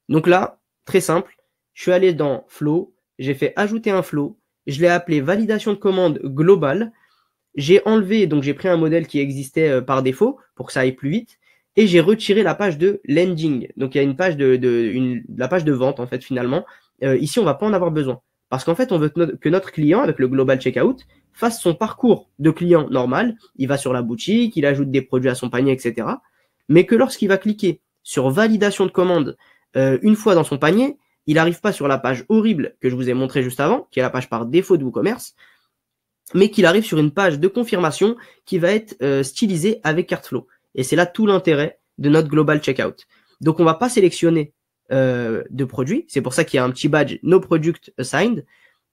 Donc là, très simple, je suis allé dans Flow, j'ai fait ajouter un flow, je l'ai appelé validation de commande globale, j'ai enlevé, donc j'ai pris un modèle qui existait par défaut pour que ça aille plus vite, et j'ai retiré la page de landing. Donc il y a une page la page de vente en fait finalement. Ici, on va pas en avoir besoin. Parce qu'en fait, on veut que notre client, avec le Global Checkout, fasse son parcours de client normal. Il va sur la boutique, il ajoute des produits à son panier, etc. Mais que lorsqu'il va cliquer sur validation de commande une fois dans son panier, il n'arrive pas sur la page horrible que je vous ai montré juste avant, qui est la page par défaut de WooCommerce, mais qu'il arrive sur une page de confirmation qui va être stylisée avec Cartflow. Et c'est là tout l'intérêt de notre Global Checkout. Donc, on va pas sélectionner de produits. C'est pour ça qu'il y a un petit badge No Product Assigned.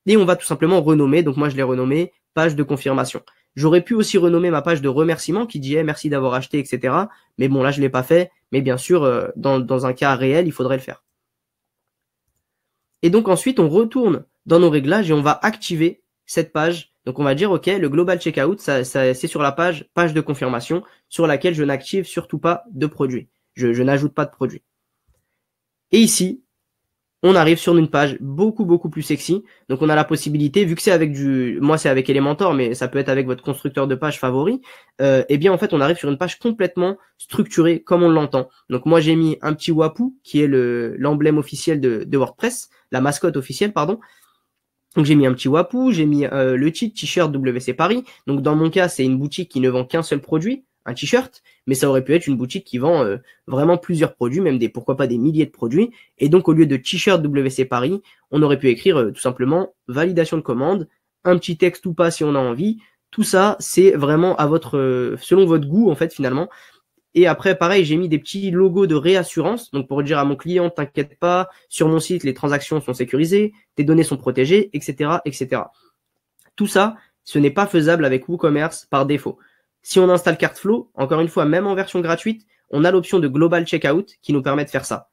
Et on va tout simplement renommer. Donc, moi, je l'ai renommé page de confirmation. J'aurais pu aussi renommer ma page de remerciement qui dit merci d'avoir acheté, etc. Mais bon, là, je l'ai pas fait. Mais bien sûr, dans un cas réel, il faudrait le faire. Et donc, ensuite, on retourne dans nos réglages et on va activer cette page. Donc, on va dire, OK, le Global Checkout, c'est sur la page de confirmation sur laquelle je n'active surtout pas de produit. Je n'ajoute pas de produit. Et ici, on arrive sur une page beaucoup plus sexy. Donc, on a la possibilité, vu que c'est avec moi, c'est avec Elementor, mais ça peut être avec votre constructeur de page favori. Eh bien, en fait, on arrive sur une page complètement structurée comme on l'entend. Donc, moi, j'ai mis un petit Wapuu, qui est l'emblème officiel de WordPress, la mascotte officielle, pardon. Donc, j'ai mis un petit Wapuu, j'ai mis le t-shirt WC Paris. Donc, dans mon cas, c'est une boutique qui ne vend qu'un seul produit, un t-shirt, mais ça aurait pu être une boutique qui vend vraiment plusieurs produits, même pourquoi pas des milliers de produits. Et donc, au lieu de t-shirt WC Paris, on aurait pu écrire tout simplement validation de commande, un petit texte ou pas si on a envie. Tout ça, c'est vraiment à selon votre goût, en fait, finalement. Et après, pareil, j'ai mis des petits logos de réassurance. Donc, pour dire à mon client, t'inquiète pas, sur mon site, les transactions sont sécurisées, tes données sont protégées, etc., etc. Tout ça, ce n'est pas faisable avec WooCommerce par défaut. Si on installe Cartflow, encore une fois, même en version gratuite, on a l'option de Global Checkout qui nous permet de faire ça.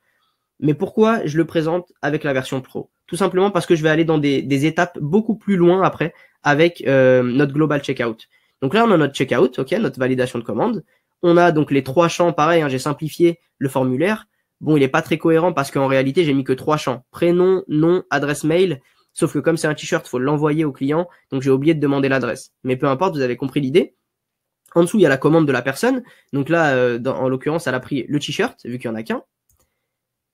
Mais pourquoi je le présente avec la version Pro? Tout simplement parce que je vais aller dans des étapes beaucoup plus loin après avec notre Global Checkout. Donc là, on a notre Checkout, ok, notre validation de commande. On a donc les 3 champs, pareil, hein, j'ai simplifié le formulaire. Bon, il n'est pas très cohérent parce qu'en réalité, j'ai mis que 3 champs. Prénom, nom, adresse mail. Sauf que comme c'est un t-shirt, il faut l'envoyer au client. Donc, j'ai oublié de demander l'adresse. Mais peu importe, vous avez compris l'idée. En dessous, il y a la commande de la personne. Donc là, en l'occurrence, elle a pris le t-shirt, vu qu'il n'y en a qu'un.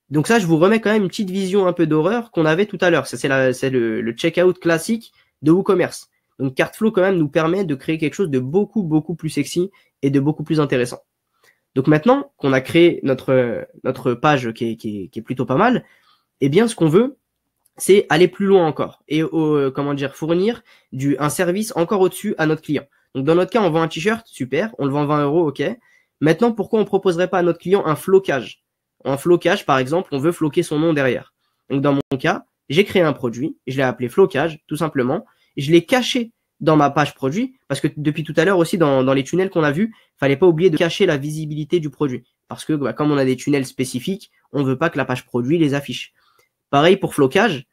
Donc ça, je vous remets quand même une petite vision un peu d'horreur qu'on avait tout à l'heure. Ça, c'est le checkout classique de WooCommerce. Donc Cartflow, quand même, nous permet de créer quelque chose de beaucoup plus sexy et de beaucoup plus intéressant. Donc maintenant qu'on a créé notre page qui est plutôt pas mal, eh bien, ce qu'on veut, c'est aller plus loin encore et fournir un service encore au-dessus à notre client. Donc dans notre cas, on vend un t-shirt, super, on le vend 20 €, ok. Maintenant, pourquoi on proposerait pas à notre client un flocage? Un flocage, par exemple, on veut floquer son nom derrière. Donc dans mon cas, j'ai créé un produit, je l'ai appelé flocage, tout simplement, et je l'ai caché dans ma page produit, parce que depuis tout à l'heure aussi, dans les tunnels qu'on a vus, fallait pas oublier de cacher la visibilité du produit. Parce que comme on a des tunnels spécifiques, on veut pas que la page produit les affiche. Pareil pour flocage,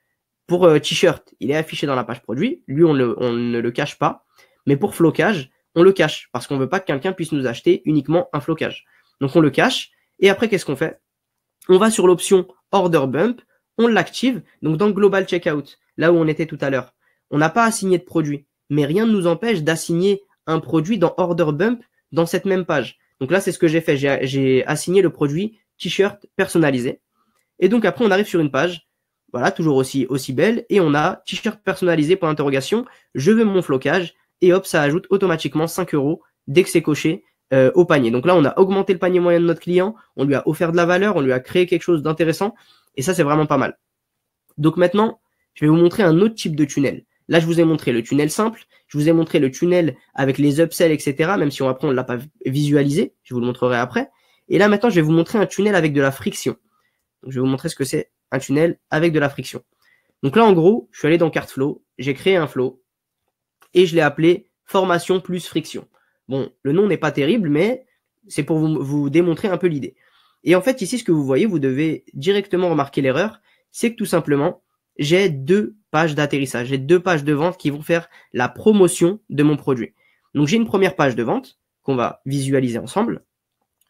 pour t-shirt, il est affiché dans la page produit, lui on ne le cache pas, mais pour flocage, on le cache, parce qu'on veut pas que quelqu'un puisse nous acheter uniquement un flocage. Donc on le cache, et après qu'est-ce qu'on fait? On va sur l'option Order Bump, on l'active, donc dans le Global Checkout, là où on était tout à l'heure. On n'a pas assigné de produit, mais rien ne nous empêche d'assigner un produit dans Order Bump dans cette même page. Donc là, c'est ce que j'ai fait, j'ai assigné le produit t-shirt personnalisé. Et donc après, on arrive sur une page, voilà, toujours aussi belle, et on a t-shirt personnalisé pour interrogation, je veux mon flocage, et hop, ça ajoute automatiquement 5 € dès que c'est coché au panier. Donc là, on a augmenté le panier moyen de notre client, on lui a offert de la valeur, on lui a créé quelque chose d'intéressant, et ça, c'est vraiment pas mal. Donc maintenant, je vais vous montrer un autre type de tunnel. Là, je vous ai montré le tunnel simple, je vous ai montré le tunnel avec les upsells, etc., même si après, on ne l'a pas visualisé, je vous le montrerai après. Et là, maintenant, je vais vous montrer un tunnel avec de la friction. Donc, je vais vous montrer ce que c'est un tunnel avec de la friction. Donc là, en gros, je suis allé dans Cartflow, j'ai créé un flow et je l'ai appelé formation plus friction. Bon, le nom n'est pas terrible, mais c'est pour vous démontrer un peu l'idée. Et en fait, ici, ce que vous voyez, vous devez directement remarquer l'erreur, c'est que tout simplement, j'ai 2 pages d'atterrissage, j'ai 2 pages de vente qui vont faire la promotion de mon produit. Donc, j'ai une première page de vente qu'on va visualiser ensemble.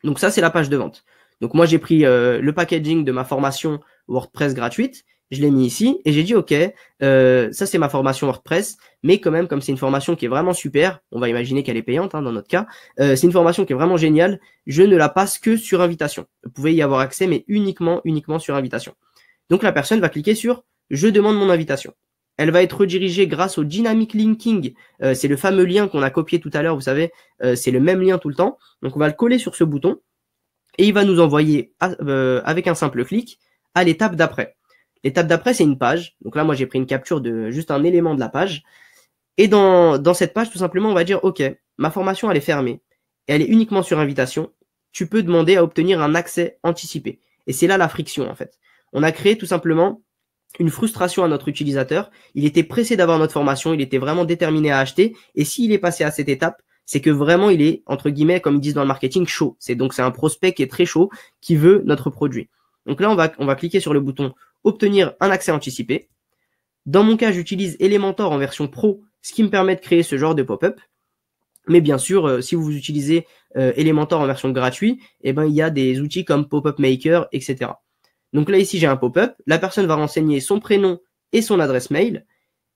Donc, ça, c'est la page de vente. Donc, moi, j'ai pris le packaging de ma formation WordPress gratuite, je l'ai mis ici et j'ai dit, OK, ça, c'est ma formation WordPress, mais quand même, comme c'est une formation qui est vraiment super, on va imaginer qu'elle est payante dans notre cas, c'est une formation qui est vraiment géniale, je ne la passe que sur invitation. Vous pouvez y avoir accès, mais uniquement sur invitation. Donc, la personne va cliquer sur « Je demande mon invitation ». Elle va être redirigée grâce au Dynamic Linking. C'est le fameux lien qu'on a copié tout à l'heure, vous savez, c'est le même lien tout le temps. Donc, on va le coller sur ce bouton et il va nous envoyer, avec un simple clic, à l'étape d'après. L'étape d'après, c'est une page. Donc là, moi, j'ai pris une capture de juste un élément de la page. Et dans cette page, tout simplement, on va dire « Ok, ma formation, elle est fermée. Et elle est uniquement sur invitation. Tu peux demander à obtenir un accès anticipé. » Et c'est là la friction, en fait. On a créé tout simplement une frustration à notre utilisateur. Il était pressé d'avoir notre formation. Il était vraiment déterminé à acheter. Et s'il est passé à cette étape, c'est que vraiment, il est, entre guillemets, comme ils disent dans le marketing, chaud. C'est un prospect qui est très chaud, qui veut notre produit. Donc là, on va cliquer sur le bouton obtenir un accès anticipé. Dans mon cas, j'utilise Elementor en version pro, ce qui me permet de créer ce genre de pop-up. Mais bien sûr, si vous utilisez Elementor en version gratuite, eh ben, il y a des outils comme Pop-up Maker, etc. Donc là, ici, j'ai un pop-up. La personne va renseigner son prénom et son adresse mail.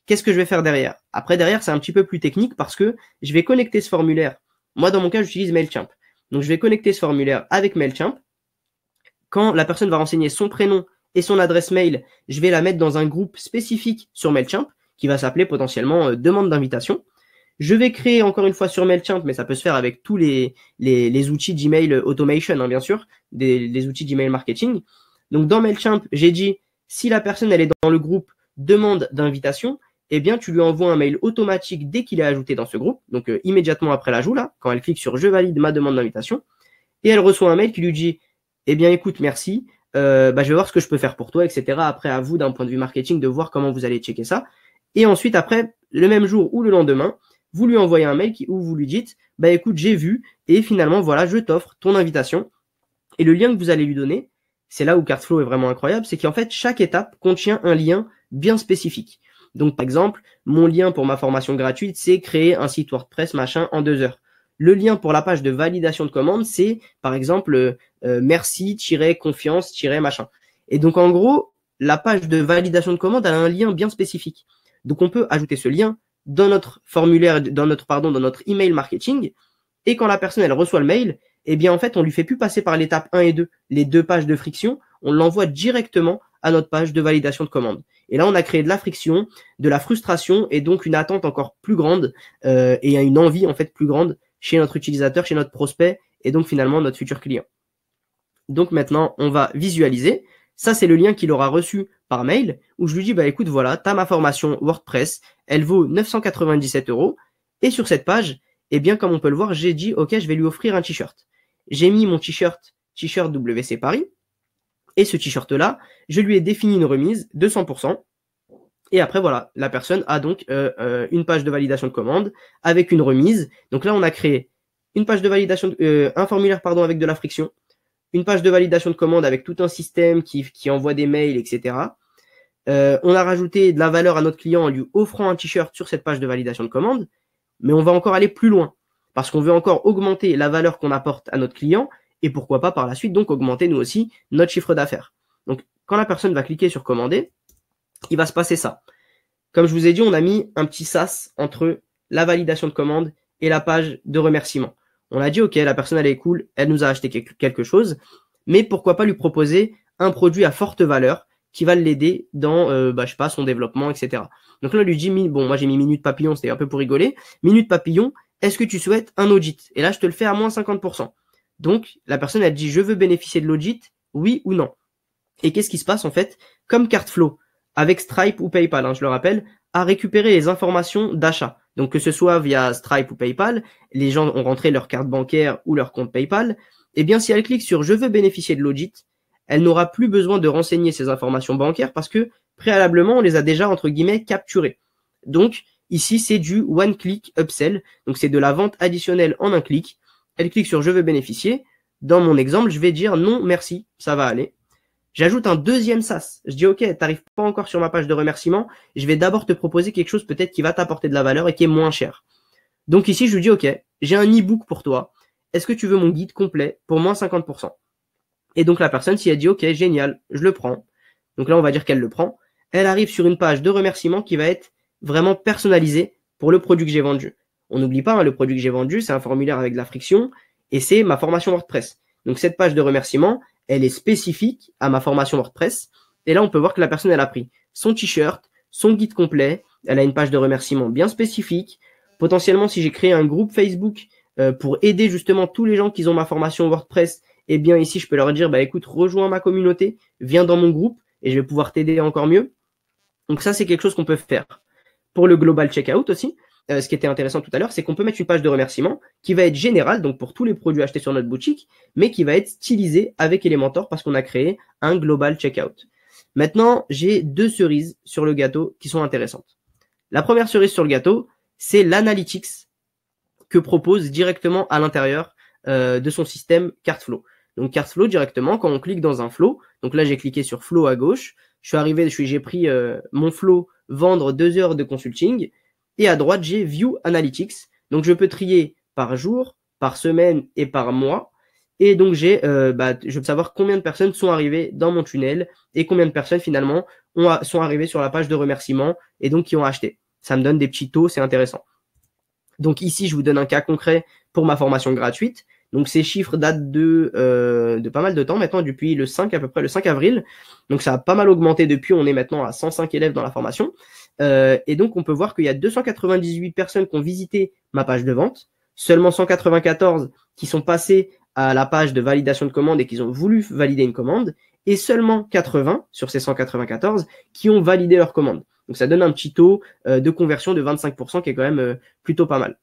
Qu'est-ce que je vais faire derrière? Après, derrière, c'est un petit peu plus technique parce que je vais connecter ce formulaire. Moi, dans mon cas, j'utilise Mailchimp. Donc, je vais connecter ce formulaire avec Mailchimp. Quand la personne va renseigner son prénom et son adresse mail, je vais la mettre dans un groupe spécifique sur Mailchimp qui va s'appeler potentiellement demande d'invitation. Je vais créer encore une fois sur Mailchimp, mais ça peut se faire avec tous les outils d'email automation, hein, bien sûr, les outils d'email marketing. Donc dans Mailchimp, j'ai dit si la personne elle est dans le groupe demande d'invitation, eh bien tu lui envoies un mail automatique dès qu'il est ajouté dans ce groupe, donc immédiatement après l'ajout là, quand elle clique sur je valide ma demande d'invitation, et elle reçoit un mail qui lui dit eh bien écoute merci, je vais voir ce que je peux faire pour toi, etc. Après, à vous, d'un point de vue marketing, de voir comment vous allez checker ça. Et ensuite, après, le même jour ou le lendemain, vous lui envoyez un mail où vous lui dites, écoute, j'ai vu, et finalement, voilà, je t'offre ton invitation. Et le lien que vous allez lui donner, c'est là où Cardflow est vraiment incroyable, c'est qu'en fait, chaque étape contient un lien bien spécifique. Donc, par exemple, mon lien pour ma formation gratuite, c'est créer un site WordPress, machin, en 2 heures. Le lien pour la page de validation de commande, c'est par exemple merci-confiance-machin. Et donc en gros, la page de validation de commande a un lien bien spécifique. Donc on peut ajouter ce lien dans notre formulaire, dans notre email marketing. Et quand la personne elle reçoit le mail, eh bien en fait on lui fait plus passer par l'étape 1 et 2, les 2 pages de friction, on l'envoie directement à notre page de validation de commande. Et là on a créé de la friction, de la frustration et donc une attente encore plus grande et une envie en fait plus grande chez notre utilisateur, chez notre prospect et donc finalement notre futur client. Donc maintenant, on va visualiser. Ça, c'est le lien qu'il aura reçu par mail où je lui dis, écoute, voilà, tu as ma formation WordPress, elle vaut 997 €. Et sur cette page, eh bien, comme on peut le voir, j'ai dit, OK, je vais lui offrir un t-shirt. J'ai mis mon t-shirt WC Paris. Et ce t-shirt-là, je lui ai défini une remise de 100%. Et après, voilà, la personne a donc une page de validation de commande avec une remise. Donc là, on a créé une page de validation, un formulaire avec de la friction, une page de validation de commande avec tout un système qui envoie des mails, etc. On a rajouté de la valeur à notre client en lui offrant un t-shirt sur cette page de validation de commande. Mais on va encore aller plus loin parce qu'on veut encore augmenter la valeur qu'on apporte à notre client et pourquoi pas par la suite donc augmenter nous aussi notre chiffre d'affaires. Donc quand la personne va cliquer sur commander, il va se passer ça. Comme je vous ai dit, on a mis un petit sas entre la validation de commande et la page de remerciement. On a dit, OK, la personne, elle est cool, elle nous a acheté quelque chose, mais pourquoi pas lui proposer un produit à forte valeur qui va l'aider dans, je sais pas, son développement, etc. Donc là, on lui dit, moi j'ai mis Minute Papillon, c'était un peu pour rigoler. Minute Papillon, est-ce que tu souhaites un audit? Et là, je te le fais à moins 50%. Donc, la personne, elle dit, je veux bénéficier de l'audit, oui ou non. Et qu'est-ce qui se passe en fait? Comme Cardflow, avec Stripe ou PayPal, je le rappelle, à récupérer les informations d'achat. Donc que ce soit via Stripe ou PayPal, les gens ont rentré leur carte bancaire ou leur compte PayPal, eh bien si elle clique sur je veux bénéficier de l'audit, elle n'aura plus besoin de renseigner ces informations bancaires parce que préalablement on les a déjà entre guillemets capturées. Donc, ici, c'est du one-click upsell. Donc, c'est de la vente additionnelle en un clic. Elle clique sur « Je veux bénéficier ». Dans mon exemple, je vais dire « Non, merci, ça va aller ». J'ajoute un deuxième SaaS. Je dis « Ok, t'arrives pas encore sur ma page de remerciement. Je vais d'abord te proposer quelque chose peut-être qui va t'apporter de la valeur et qui est moins cher. » Donc ici, je lui dis « Ok, j'ai un e-book pour toi. Est-ce que tu veux mon guide complet pour moins 50% ?» Et donc la personne, si elle dit « Ok, génial, je le prends ». Donc là, on va dire qu'elle le prend. Elle arrive sur une page de remerciement qui va être vraiment personnalisée pour le produit que j'ai vendu. On n'oublie pas, hein, le produit que j'ai vendu, c'est un formulaire avec de la friction et c'est ma formation WordPress. Donc cette page de remerciement, elle est spécifique à ma formation WordPress. Et là, on peut voir que la personne, elle a pris son t-shirt, son guide complet. Elle a une page de remerciement bien spécifique. Potentiellement, si j'ai créé un groupe Facebook pour aider justement tous les gens qui ont ma formation WordPress, eh bien ici, je peux leur dire, bah écoute, rejoins ma communauté, viens dans mon groupe et je vais pouvoir t'aider encore mieux. Donc ça, c'est quelque chose qu'on peut faire. Pour le global checkout aussi, ce qui était intéressant tout à l'heure, c'est qu'on peut mettre une page de remerciement qui va être générale, donc pour tous les produits achetés sur notre boutique, mais qui va être stylisée avec Elementor parce qu'on a créé un global checkout. Maintenant, j'ai deux cerises sur le gâteau qui sont intéressantes. La première cerise sur le gâteau, c'est l'analytics que propose directement à l'intérieur de son système Cartflow. Donc Cartflow directement, quand on clique dans un flow, donc là j'ai cliqué sur flow à gauche, j'ai pris mon flow vendre 2 heures de consulting et à droite j'ai view analytics. Donc je peux trier par jour, par semaine et par mois. Et donc je veux savoir combien de personnes sont arrivées dans mon tunnel et combien de personnes finalement sont arrivées sur la page de remerciement et donc qui ont acheté. Ça me donne des petits taux, c'est intéressant. Donc ici, je vous donne un cas concret pour ma formation gratuite. Donc ces chiffres datent de pas mal de temps maintenant, depuis le 5 à peu près, le 5 avril. Donc ça a pas mal augmenté depuis, on est maintenant à 105 élèves dans la formation. Et donc on peut voir qu'il y a 298 personnes qui ont visité ma page de vente, seulement 194 qui sont passées à la page de validation de commande et qui ont voulu valider une commande, et seulement 80 sur ces 194 qui ont validé leur commande. Donc ça donne un petit taux de conversion de 25% qui est quand même plutôt pas mal.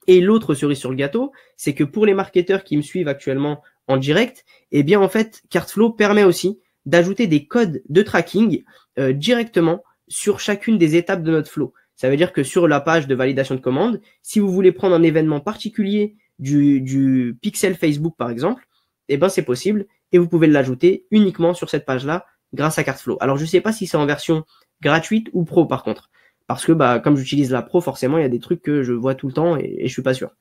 Et l'autre cerise sur le gâteau, c'est que pour les marketeurs qui me suivent actuellement en direct, eh bien en fait, Cartflow permet aussi d'ajouter des codes de tracking directement sur chacune des étapes de notre flow. Ça veut dire que sur la page de validation de commande, si vous voulez prendre un événement particulier du pixel Facebook par exemple, eh ben c'est possible et vous pouvez l'ajouter uniquement sur cette page-là grâce à Cartflow. Alors je sais pas si c'est en version gratuite ou pro par contre. Parce que comme j'utilise la pro, forcément, il y a des trucs que je vois tout le temps et je suis pas sûr.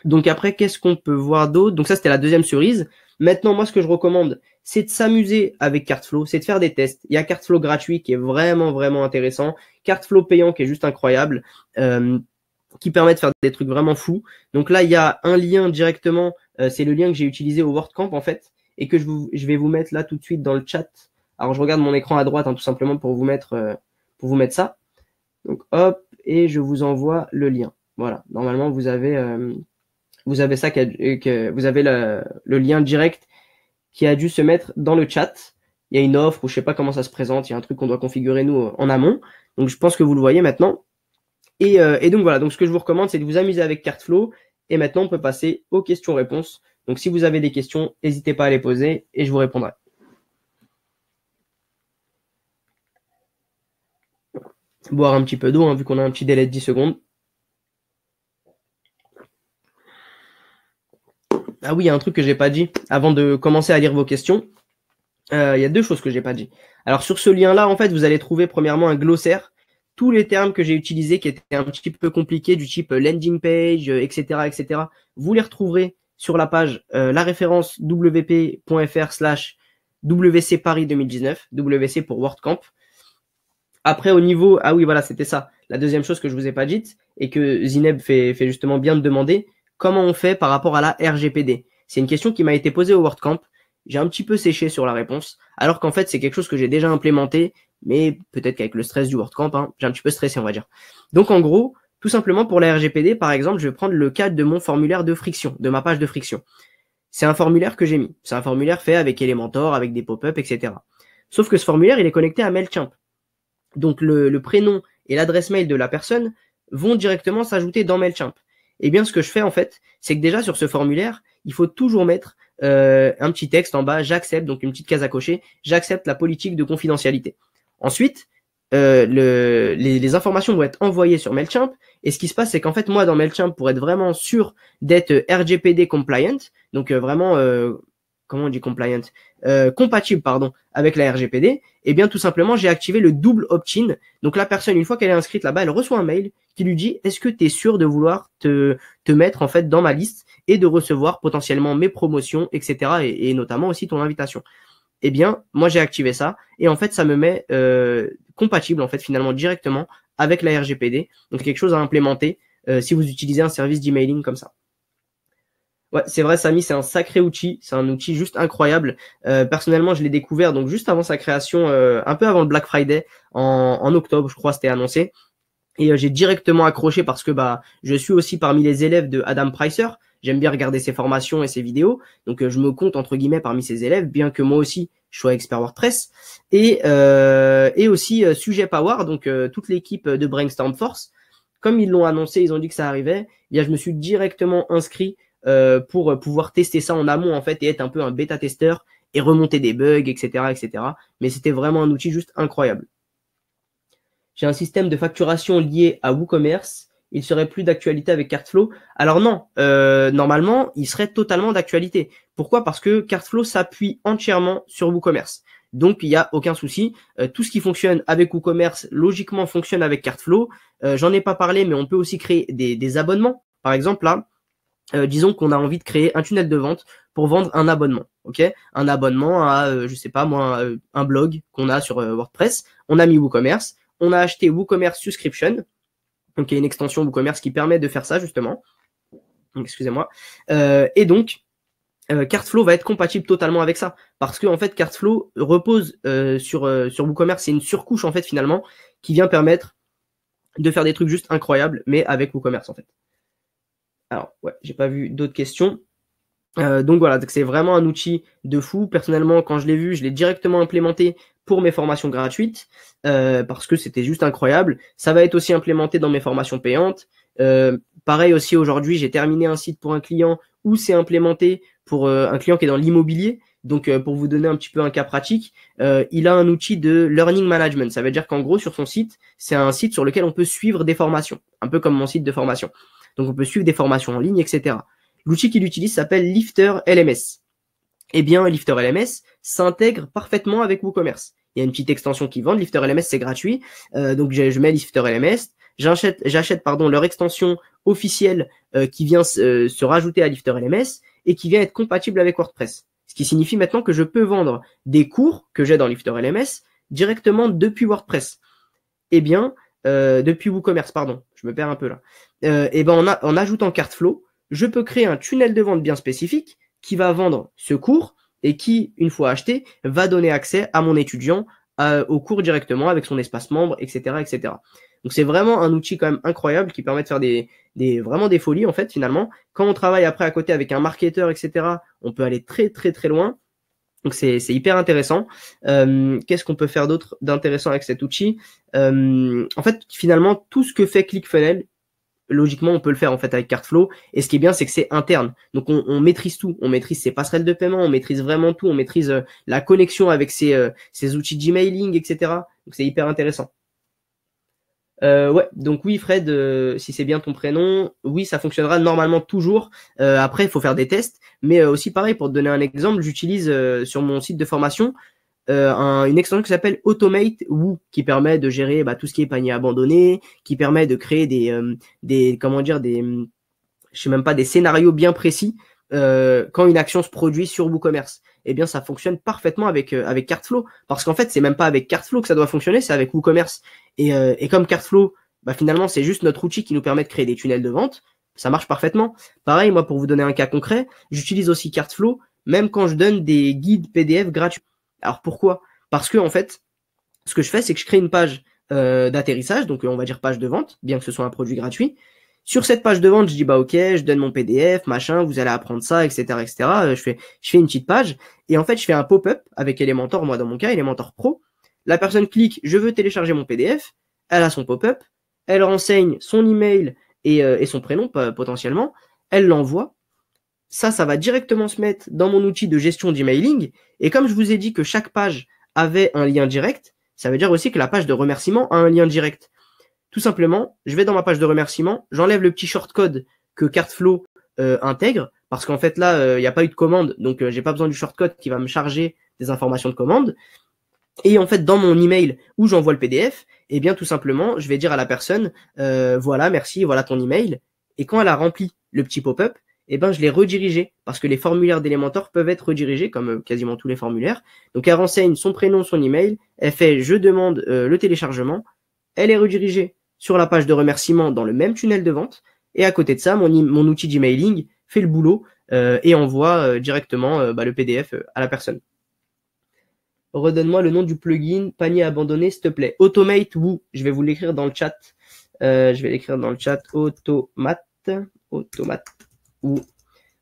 Donc après, qu'est-ce qu'on peut voir d'autre? Donc ça, c'était la deuxième cerise. Maintenant, moi, ce que je recommande, c'est de s'amuser avec Cartflow, c'est de faire des tests. Il y a Cartflow gratuit qui est vraiment, vraiment intéressant. Cartflow payant qui est juste incroyable, qui permet de faire des trucs vraiment fous. Donc là, il y a un lien directement, c'est le lien que j'ai utilisé au WordCamp en fait, et que je vais vous mettre là tout de suite dans le chat. Alors, je regarde mon écran à droite, hein, tout simplement pour vous mettre ça. Donc hop, et je vous envoie le lien. Voilà, normalement vous avez ça vous avez le lien direct qui a dû se mettre dans le chat. Il y a une offre ou je sais pas comment ça se présente, il y a un truc qu'on doit configurer nous en amont. Donc je pense que vous le voyez maintenant. Et donc voilà, donc ce que je vous recommande, c'est de vous amuser avec Cartflow. Et maintenant on peut passer aux questions-réponses. Donc si vous avez des questions, n'hésitez pas à les poser et je vous répondrai. Boire un petit peu d'eau, hein, vu qu'on a un petit délai de 10 secondes. Ah oui, il y a un truc que j'ai pas dit avant de commencer à lire vos questions. Il y a deux choses que j'ai pas dit. Alors sur ce lien-là, en fait, vous allez trouver premièrement un glossaire. Tous les termes que j'ai utilisés qui étaient un petit peu compliqués, du type landing page, etc., etc., vous les retrouverez sur la page, la référence wp.fr/WC Paris 2019, WC pour WordCamp. Après, au niveau, ah oui, voilà, c'était ça. La deuxième chose que je vous ai pas dite et que Zineb fait justement bien de demander, comment on fait par rapport à la RGPD? C'est une question qui m'a été posée au WordCamp. J'ai un petit peu séché sur la réponse, alors qu'en fait, c'est quelque chose que j'ai déjà implémenté, mais peut-être qu'avec le stress du WordCamp, hein, j'ai un petit peu stressé, on va dire. Donc, en gros, tout simplement pour la RGPD, par exemple, je vais prendre le cas de mon formulaire de friction, de ma page de friction. C'est un formulaire que j'ai mis. C'est un formulaire fait avec Elementor, avec des pop-up, etc. Sauf que ce formulaire, il est connecté à MailChimp. Donc, le prénom et l'adresse mail de la personne vont directement s'ajouter dans MailChimp. Eh bien, ce que je fais, en fait, c'est que déjà, sur ce formulaire, il faut toujours mettre un petit texte en bas, j'accepte, donc une petite case à cocher, j'accepte la politique de confidentialité. Ensuite, les informations vont être envoyées sur Mailchimp. Et ce qui se passe, c'est qu'en fait, moi, dans Mailchimp, pour être vraiment sûr d'être RGPD compliant, donc vraiment, comment on dit compliant, compatible, pardon, avec la RGPD, et bien tout simplement, j'ai activé le double opt-in. Donc la personne, une fois qu'elle est inscrite là-bas, elle reçoit un mail qui lui dit, est-ce que tu es sûr de vouloir te mettre en fait dans ma liste et de recevoir potentiellement mes promotions, etc. et notamment aussi ton invitation. Eh bien, moi j'ai activé ça et en fait ça me met compatible en fait finalement directement avec la RGPD. Donc quelque chose à implémenter si vous utilisez un service d'emailing comme ça. Ouais, c'est vrai, Samy, c'est un sacré outil, c'est un outil juste incroyable. Personnellement, je l'ai découvert donc juste avant sa création, un peu avant le Black Friday, en octobre, je crois, c'était annoncé. Et j'ai directement accroché parce que bah je suis aussi parmi les élèves de Adam Pricer. J'aime bien regarder ses formations et ses vidéos. Donc je me compte entre guillemets parmi ses élèves, bien que moi aussi je sois expert WordPress. Et aussi Sujet Power, donc toute l'équipe de Brainstorm Force. Comme ils l'ont annoncé, ils ont dit que ça arrivait, eh bien je me suis directement inscrit pour pouvoir tester ça en amont en fait et être un peu un bêta-testeur et remonter des bugs, etc., etc. Mais c'était vraiment un outil juste incroyable. J'ai un système de facturation lié à WooCommerce. Il serait plus d'actualité avec Cartflow. Alors non, normalement, il serait totalement d'actualité. Pourquoi? Parce que Cartflow s'appuie entièrement sur WooCommerce. Donc, il n'y a aucun souci. Tout ce qui fonctionne avec WooCommerce, logiquement, fonctionne avec Cartflow. J'en ai pas parlé, mais on peut aussi créer des abonnements. Par exemple, là, disons qu'on a envie de créer un tunnel de vente pour vendre un abonnement. Ok, un abonnement à, je sais pas moi, un blog qu'on a sur WordPress. On a mis WooCommerce. On a acheté WooCommerce Subscription, donc il y a une extension WooCommerce qui permet de faire ça justement. Excusez-moi. Et donc, Cartflow va être compatible totalement avec ça, parce que en fait, Cartflow repose sur WooCommerce. C'est une surcouche en fait finalement qui vient permettre de faire des trucs juste incroyables, mais avec WooCommerce en fait. Alors, ouais, j'ai pas vu d'autres questions. Donc voilà, c'est vraiment un outil de fou. Personnellement, quand je l'ai vu, je l'ai directement implémenté pour mes formations gratuites parce que c'était juste incroyable. Ça va être aussi implémenté dans mes formations payantes. Pareil aussi aujourd'hui, j'ai terminé un site pour un client où c'est implémenté pour un client qui est dans l'immobilier. Donc pour vous donner un petit peu un cas pratique, il a un outil de learning management. Ça veut dire qu'en gros sur son site, c'est un site sur lequel on peut suivre des formations, un peu comme mon site de formation. Donc on peut suivre des formations en ligne, etc. L'outil qu'il utilise s'appelle Lifter LMS. Eh bien, Lifter LMS s'intègre parfaitement avec WooCommerce. Il y a une petite extension qui vend. Lifter LMS, c'est gratuit. Donc, je mets Lifter LMS. J'achète leur extension officielle qui vient se rajouter à Lifter LMS et qui vient être compatible avec WordPress. Ce qui signifie maintenant que je peux vendre des cours que j'ai dans Lifter LMS directement depuis WordPress. Eh bien, depuis WooCommerce, pardon. Je me perds un peu là. Eh ben, en ajoutant Cartflow, je peux créer un tunnel de vente bien spécifique qui va vendre ce cours et qui, une fois acheté, va donner accès à mon étudiant au cours directement avec son espace membre, etc., etc. Donc c'est vraiment un outil quand même incroyable qui permet de faire vraiment des folies en fait finalement. Quand on travaille après à côté avec un marketeur, etc., on peut aller très très très loin. Donc c'est hyper intéressant. Qu'est-ce qu'on peut faire d'autre d'intéressant avec cet outil? En fait, finalement, tout ce que fait ClickFunnels, logiquement, on peut le faire en fait avec Cartflow. Et ce qui est bien, c'est que c'est interne. Donc, on maîtrise tout. On maîtrise ses passerelles de paiement, on maîtrise vraiment tout. On maîtrise la connexion avec ses outils d'emailing, etc. Donc, c'est hyper intéressant. Ouais, donc oui, Fred, si c'est bien ton prénom, oui, ça fonctionnera normalement toujours. Après, il faut faire des tests. Mais aussi, pareil, pour te donner un exemple, j'utilise sur mon site de formation une extension qui s'appelle Automate Woo, qui permet de gérer tout ce qui est panier abandonné, qui permet de créer des je sais même pas, des scénarios bien précis quand une action se produit sur WooCommerce. Eh bien, ça fonctionne parfaitement avec Cartflow, parce qu'en fait, c'est même pas avec Cartflow que ça doit fonctionner, c'est avec WooCommerce. Et comme Cartflow, finalement, c'est juste notre outil qui nous permet de créer des tunnels de vente, ça marche parfaitement. Pareil, moi, pour vous donner un cas concret, j'utilise aussi Cartflow, même quand je donne des guides PDF gratuits. Alors pourquoi? Parce que en fait, ce que je fais, c'est que je crée une page d'atterrissage, donc on va dire page de vente, bien que ce soit un produit gratuit. Sur cette page de vente, je dis ok, je donne mon PDF, machin, vous allez apprendre ça, etc., etc. Je fais une petite page et en fait, je fais un pop-up avec Elementor, moi dans mon cas, Elementor Pro. La personne clique, je veux télécharger mon PDF, elle a son pop-up, elle renseigne son email et son prénom potentiellement, elle l'envoie. Ça va directement se mettre dans mon outil de gestion d'emailing. Et comme je vous ai dit que chaque page avait un lien direct, ça veut dire aussi que la page de remerciement a un lien direct. Tout simplement, je vais dans ma page de remerciement, j'enlève le petit shortcode que Carteflow intègre, parce qu'en fait là, il n'y a pas eu de commande, donc j'ai pas besoin du shortcode qui va me charger des informations de commande. Et en fait, dans mon email où j'envoie le PDF, eh bien tout simplement, je vais dire à la personne, voilà, merci, voilà ton email. Et quand elle a rempli le petit pop-up, eh ben je l'ai redirigé, parce que les formulaires d'Elementor peuvent être redirigés, comme quasiment tous les formulaires. Donc elle renseigne son prénom, son email, elle fait je demande le téléchargement, elle est redirigée sur la page de remerciement dans le même tunnel de vente. Et à côté de ça, mon outil d'emailing fait le boulot et envoie directement le PDF à la personne. Redonne-moi le nom du plugin panier abandonné, s'il te plaît. Automate Woo. Je vais vous l'écrire dans le chat. Je vais l'écrire dans le chat. Automate Woo.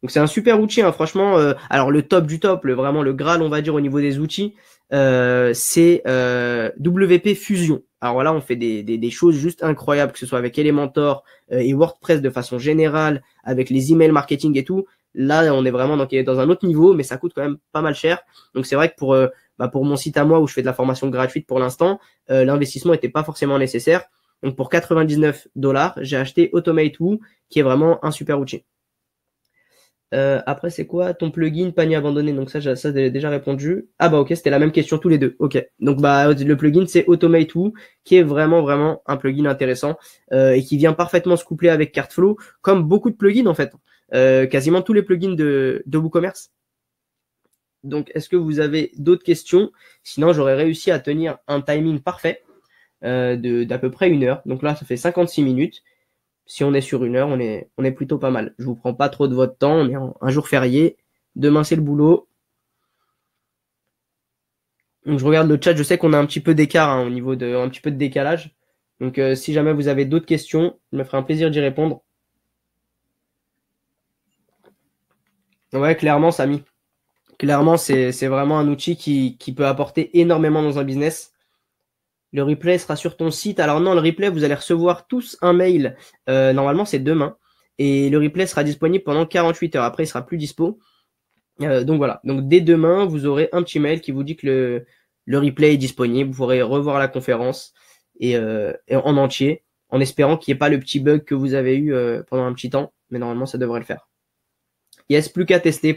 Donc c'est un super outil, hein, franchement. Alors le top du top, vraiment le Graal, on va dire, au niveau des outils, c'est WP Fusion. Alors voilà, on fait des choses juste incroyables, que ce soit avec Elementor et WordPress de façon générale, avec les emails marketing et tout. Là, on est vraiment dans un autre niveau, mais ça coûte quand même pas mal cher. Donc c'est vrai que pour mon site à moi où je fais de la formation gratuite pour l'instant, l'investissement n'était pas forcément nécessaire. Donc pour 99 $, j'ai acheté Automate Woo, qui est vraiment un super outil. Après, c'est quoi ton plugin panier abandonné? Donc ça j'ai déjà répondu. Ah bah ok, c'était la même question tous les deux. Ok. Donc le plugin c'est Automate Woo, qui est vraiment un plugin intéressant et qui vient parfaitement se coupler avec Carteflow, comme beaucoup de plugins en fait. Quasiment tous les plugins de WooCommerce. Donc, est-ce que vous avez d'autres questions? Sinon, j'aurais réussi à tenir un timing parfait d'à peu près 1 heure. Donc là, ça fait 56 minutes. Si on est sur 1 heure, on est plutôt pas mal. Je vous prends pas trop de votre temps. On est un jour férié. Demain, c'est le boulot. Donc, je regarde le chat. Je sais qu'on a un petit peu d'écart au niveau un petit peu de décalage. Donc, si jamais vous avez d'autres questions, je me ferai un plaisir d'y répondre. Ouais, clairement, Samy. Clairement, c'est vraiment un outil qui peut apporter énormément dans un business. Le replay sera sur ton site. Alors non, le replay, vous allez recevoir tous un mail. Normalement, c'est demain. Et le replay sera disponible pendant 48 heures. Après, il sera plus dispo. Donc voilà. Donc dès demain, vous aurez un petit mail qui vous dit que le replay est disponible. Vous pourrez revoir la conférence et en entier, en espérant qu'il n'y ait pas le petit bug que vous avez eu pendant un petit temps. Mais normalement, ça devrait le faire. Yes, plus qu'à tester,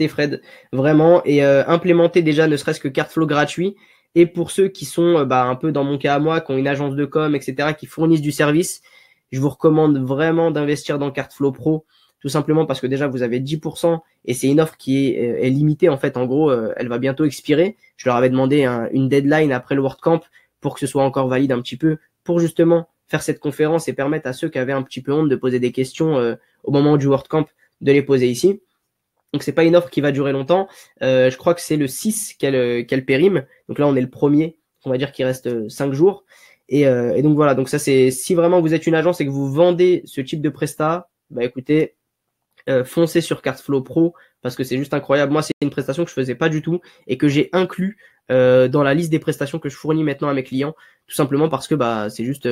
Fred, vraiment, et implémenter déjà ne serait-ce que Carteflow gratuit. Et pour ceux qui sont un peu dans mon cas à moi, qui ont une agence de com, etc., qui fournissent du service, je vous recommande vraiment d'investir dans Carteflow Pro, tout simplement parce que déjà vous avez 10% et c'est une offre qui est limitée en fait. En gros, elle va bientôt expirer. Je leur avais demandé une deadline après le WordCamp pour que ce soit encore valide un petit peu, pour justement faire cette conférence et permettre à ceux qui avaient un petit peu honte de poser des questions au moment du WordCamp de les poser ici. Donc c'est pas une offre qui va durer longtemps. Je crois que c'est le 6 qu'elle périme. Donc là on est le premier. On va dire qu'il reste 5 jours. Et donc voilà. Donc ça c'est si vraiment vous êtes une agence et que vous vendez ce type de prestat, bah écoutez, foncez sur Carteflow Pro parce que c'est juste incroyable. Moi c'est une prestation que je faisais pas du tout et que j'ai inclus dans la liste des prestations que je fournis maintenant à mes clients, tout simplement parce que c'est juste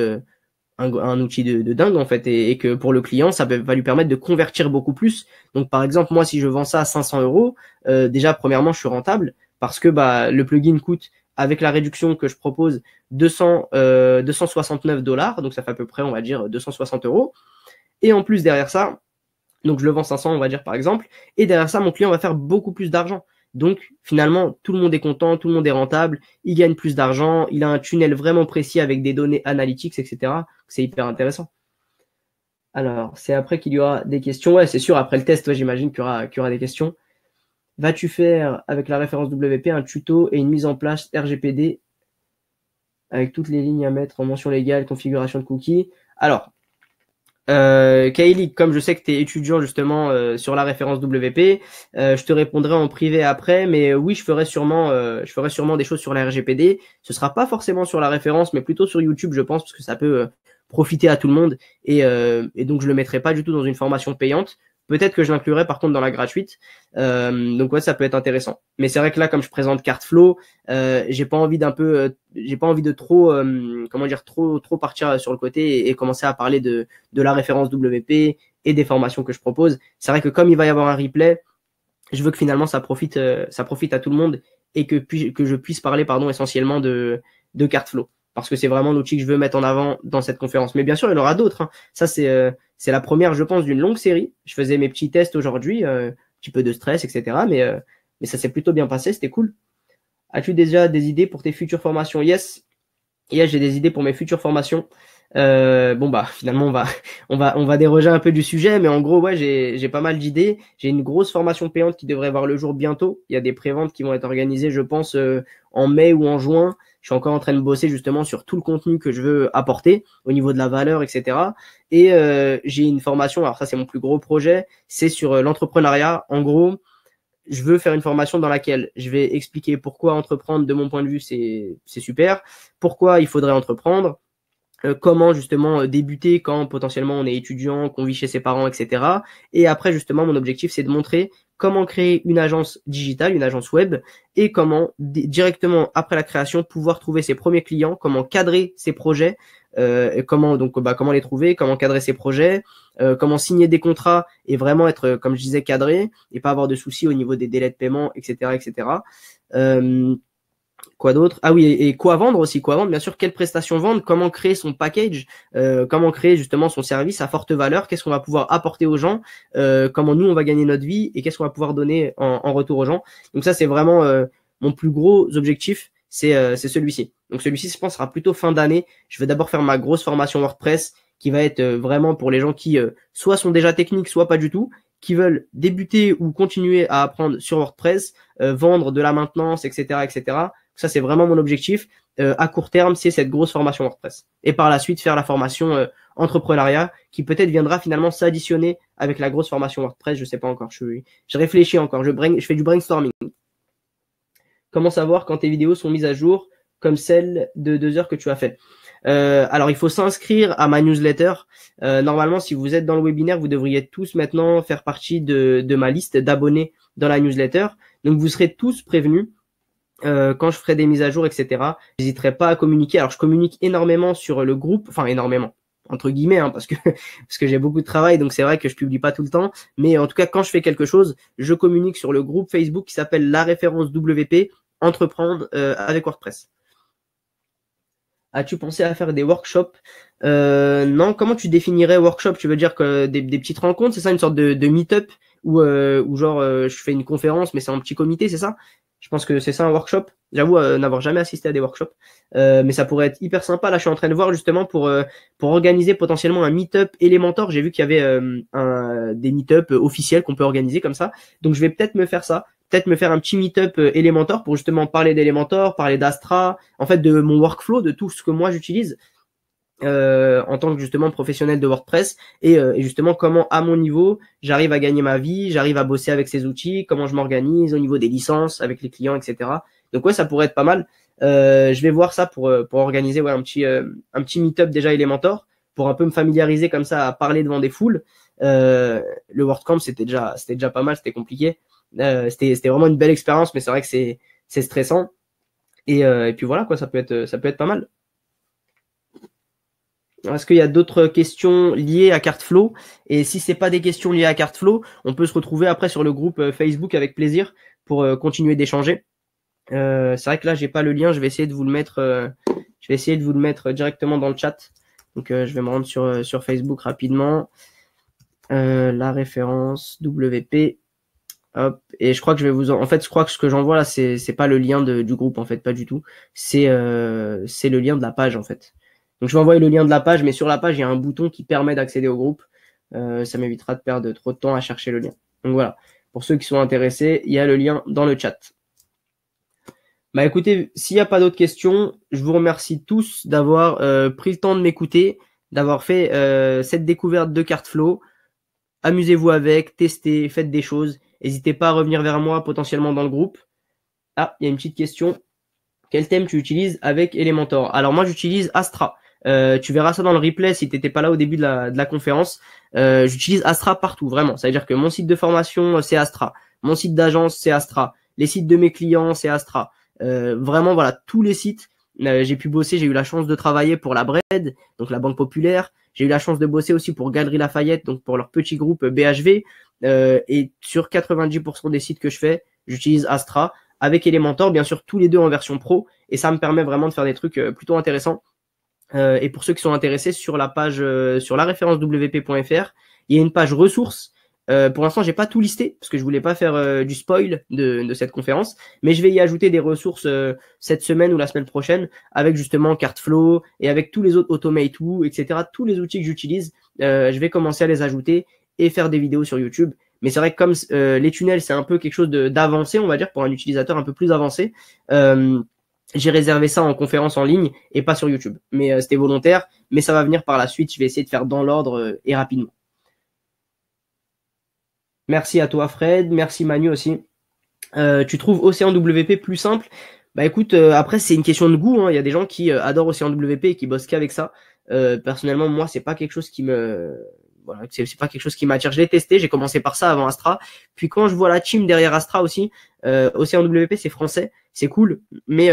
un outil de dingue en fait et que pour le client ça va lui permettre de convertir beaucoup plus. Donc par exemple moi si je vends ça à 500 euros, déjà premièrement je suis rentable parce que le plugin coûte avec la réduction que je propose 269 $, donc ça fait à peu près on va dire 260 euros. Et en plus derrière ça, donc je le vends 500 on va dire par exemple, et derrière ça mon client va faire beaucoup plus d'argent. Donc finalement tout le monde est content, tout le monde est rentable, il gagne plus d'argent, il a un tunnel vraiment précis avec des données analytics, etc. C'est hyper intéressant. Alors c'est après qu'il y aura des questions. Ouais c'est sûr, après le test, ouais, j'imagine qu'il y aura des questions. Vas-tu faire avec la référence WP un tuto et une mise en place RGPD avec toutes les lignes à mettre en mention légale, configuration de cookies? Alors Kaylee, comme je sais que tu es étudiant justement sur la référence WP, je te répondrai en privé après, mais oui, je ferai sûrement des choses sur la RGPD. Ce sera pas forcément sur la référence, mais plutôt sur YouTube, je pense, parce que ça peut profiter à tout le monde. Et donc, je le mettrai pas du tout dans une formation payante. Peut-être que je l'inclurai par contre dans la gratuite. Donc ouais, ça peut être intéressant. Mais c'est vrai que là, comme je présente Carteflow, j'ai pas envie de trop, trop partir sur le côté et commencer à parler de la référence WP et des formations que je propose. C'est vrai que comme il va y avoir un replay, je veux que finalement ça profite à tout le monde et que je puisse parler essentiellement de de Cartflow, parce que c'est vraiment l'outil que je veux mettre en avant dans cette conférence. Mais bien sûr, il y en aura d'autres, hein. Ça, c'est la première, je pense, d'une longue série. Je faisais mes petits tests aujourd'hui, un petit peu de stress, etc. Mais ça s'est plutôt bien passé, c'était cool. As-tu déjà des idées pour tes futures formations? Yes, j'ai des idées pour mes futures formations. Bon bah finalement on va déroger un peu du sujet, mais en gros ouais j'ai pas mal d'idées. J'ai une grosse formation payante qui devrait voir le jour bientôt. Il y a des préventes qui vont être organisées, je pense, en mai ou en juin. Je suis encore en train de bosser justement sur tout le contenu que je veux apporter au niveau de la valeur, etc. Et j'ai une formation, alors ça c'est mon plus gros projet, c'est sur l'entrepreneuriat. En gros, je veux faire une formation dans laquelle je vais expliquer pourquoi entreprendre de mon point de vue c'est super, pourquoi il faudrait entreprendre, comment justement débuter quand potentiellement on est étudiant, qu'on vit chez ses parents, etc. Et après justement mon objectif c'est de montrer comment créer une agence digitale, une agence web, et comment directement après la création pouvoir trouver ses premiers clients, comment cadrer ses projets, comment les trouver, comment cadrer ses projets, comment signer des contrats et vraiment être, comme je disais, cadré et pas avoir de soucis au niveau des délais de paiement, etc., etc. Quoi d'autre? Ah oui, et quoi vendre aussi, quoi vendre, bien sûr, quelles prestations vendre, comment créer son package, comment créer justement son service à forte valeur, qu'est-ce qu'on va pouvoir apporter aux gens, comment nous on va gagner notre vie et qu'est-ce qu'on va pouvoir donner en retour aux gens. Donc ça c'est vraiment mon plus gros objectif, c'est celui-ci. Donc celui-ci je pense sera plutôt fin d'année. Je vais d'abord faire ma grosse formation WordPress qui va être vraiment pour les gens qui soit sont déjà techniques, soit pas du tout, qui veulent débuter ou continuer à apprendre sur WordPress, vendre de la maintenance, etc., etc. Ça, c'est vraiment mon objectif. À court terme, c'est cette grosse formation WordPress. Et par la suite, faire la formation entrepreneuriat qui peut-être viendra finalement s'additionner avec la grosse formation WordPress. Je sais pas encore. Je réfléchis encore. Je fais du brainstorming. Comment savoir quand tes vidéos sont mises à jour comme celle de 2 heures que tu as fait? Alors, il faut s'inscrire à ma newsletter. Normalement, si vous êtes dans le webinaire, vous devriez tous maintenant faire partie de ma liste d'abonnés dans la newsletter. Donc, vous serez tous prévenus quand je ferai des mises à jour, etc. J'hésiterai pas à communiquer. Alors, je communique énormément sur le groupe, enfin énormément entre guillemets, hein, parce que j'ai beaucoup de travail, donc c'est vrai que je publie pas tout le temps. Mais en tout cas, quand je fais quelque chose, je communique sur le groupe Facebook qui s'appelle La Référence WP, Entreprendre avec WordPress. As-tu pensé à faire des workshops? Non, comment tu définirais workshop? Tu veux dire que des petites rencontres, c'est ça, une sorte de meet-up où genre je fais une conférence, mais c'est en petit comité, c'est ça? Je pense que c'est ça un workshop. J'avoue n'avoir jamais assisté à des workshops, mais ça pourrait être hyper sympa. Là, je suis en train de voir justement pour organiser potentiellement un meet-up Elementor. J'ai vu qu'il y avait des meet-up officiels qu'on peut organiser comme ça. Donc, je vais peut-être me faire ça. Peut-être me faire un petit meet-up Elementor pour justement parler d'Elementor, parler d'Astra, en fait de mon workflow, de tout ce que moi j'utilise en tant que justement professionnel de WordPress et justement comment à mon niveau j'arrive à gagner ma vie, j'arrive à bosser avec ces outils, comment je m'organise au niveau des licences avec les clients, etc. Donc ouais, ça pourrait être pas mal. Je vais voir ça pour organiser un petit meet-up déjà Elementor pour un peu me familiariser comme ça à parler devant des foules. Le WordCamp c'était déjà pas mal, c'était compliqué. C'était vraiment une belle expérience, mais c'est vrai que c'est stressant. Et puis voilà quoi, ça peut être pas mal. Est-ce qu'il y a d'autres questions liées à Cartflow? Et si c'est pas des questions liées à Cartflow, on peut se retrouver après sur le groupe Facebook avec plaisir pour continuer d'échanger. C'est vrai que là j'ai pas le lien, je vais essayer de vous le mettre directement dans le chat. Donc je vais me rendre sur Facebook rapidement. La référence WP. Hop, et je crois que je crois que ce que j'envoie là, c'est pas le lien du groupe en fait, pas du tout. C'est le lien de la page en fait. Donc je vais envoyer le lien de la page, mais sur la page il y a un bouton qui permet d'accéder au groupe. Ça m'évitera de perdre trop de temps à chercher le lien. Donc voilà. Pour ceux qui sont intéressés, il y a le lien dans le chat. Bah écoutez, s'il n'y a pas d'autres questions, je vous remercie tous d'avoir pris le temps de m'écouter, d'avoir fait cette découverte de Cartflow. Amusez-vous avec, testez, faites des choses. N'hésitez pas à revenir vers moi potentiellement dans le groupe. Ah, il y a une petite question. Quel thème tu utilises avec Elementor? Alors moi j'utilise Astra. Tu verras ça dans le replay si tu n'étais pas là au début de la conférence. J'utilise Astra partout, vraiment. Ça veut dire que mon site de formation, c'est Astra. Mon site d'agence, c'est Astra. Les sites de mes clients, c'est Astra. Vraiment, voilà, tous les sites. J'ai pu bosser, j'ai eu la chance de travailler pour la BRED, donc la Banque Populaire. J'ai eu la chance de bosser aussi pour Galeries Lafayette, donc pour leur petit groupe BHV. Et sur 90% des sites que je fais, j'utilise Astra. avec Elementor, bien sûr, tous les deux en version pro. Et ça me permet vraiment de faire des trucs plutôt intéressants. Et pour ceux qui sont intéressés, sur la page, sur la référence wp.fr, il y a une page ressources. Pour l'instant, j'ai pas tout listé parce que je voulais pas faire du spoil de cette conférence, mais je vais y ajouter des ressources cette semaine ou la semaine prochaine avec justement Cartflow et avec tous les autres Automate2, etc. Tous les outils que j'utilise, je vais commencer à les ajouter et faire des vidéos sur YouTube. Mais c'est vrai que comme les tunnels, c'est un peu quelque chose d'avancé, on va dire, pour un utilisateur un peu plus avancé. J'ai réservé ça en conférence en ligne et pas sur YouTube. Mais c'était volontaire, mais ça va venir par la suite. Je vais essayer de faire dans l'ordre et rapidement. Merci à toi Fred, merci Manu aussi. Tu trouves Océan WP plus simple? Bah écoute, après c'est une question de goût, hein. Il y a des gens qui adorent Océan WP et qui bossent qu'avec ça. Personnellement, moi, c'est pas quelque chose qui me... Voilà, c'est pas quelque chose qui m'attire. Je l'ai testé, j'ai commencé par ça avant Astra. Puis quand je vois la team derrière Astra aussi, Océan WP c'est français, c'est cool, mais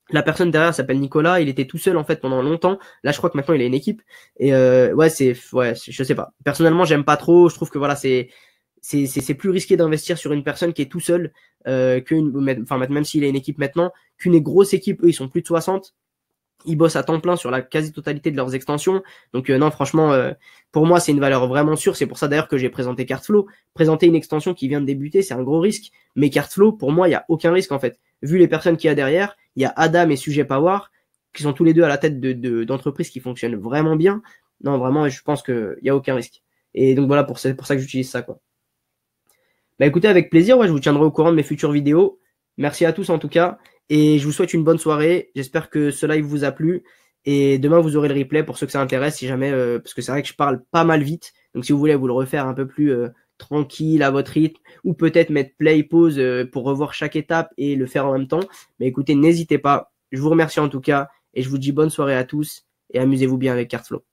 la personne derrière s'appelle Nicolas, il était tout seul en fait pendant longtemps. Là, je crois que maintenant il a une équipe. Et ouais, je sais pas. Personnellement, j'aime pas trop. Je trouve que voilà, c'est plus risqué d'investir sur une personne qui est tout seul enfin même s'il a une équipe maintenant, qu'une grosse équipe. Eux, ils sont plus de 60. Ils bossent à temps plein sur la quasi-totalité de leurs extensions. Donc non, franchement, pour moi, c'est une valeur vraiment sûre. C'est pour ça d'ailleurs que j'ai présenté Cartflow. Présenter une extension qui vient de débuter, c'est un gros risque. Mais Cartflow, pour moi, il n'y a aucun risque en fait. Vu les personnes qu'il y a derrière, il y a Adam et Sujet Power, qui sont tous les deux à la tête d'entreprises qui fonctionnent vraiment bien. Non, vraiment, je pense qu'il n'y a aucun risque. Et donc voilà, c'est pour ça que j'utilise ça, quoi. Bah écoutez, avec plaisir, ouais, je vous tiendrai au courant de mes futures vidéos. Merci à tous en tout cas. Et je vous souhaite une bonne soirée. J'espère que ce live vous a plu. Et demain, vous aurez le replay pour ceux que ça intéresse, si jamais, parce que c'est vrai que je parle pas mal vite. Donc si vous voulez vous le refaire un peu plus tranquille, à votre rythme, ou peut-être mettre play, pause pour revoir chaque étape et le faire en même temps. Mais écoutez, n'hésitez pas. Je vous remercie en tout cas. Et je vous dis bonne soirée à tous. Et amusez-vous bien avec Cartflow.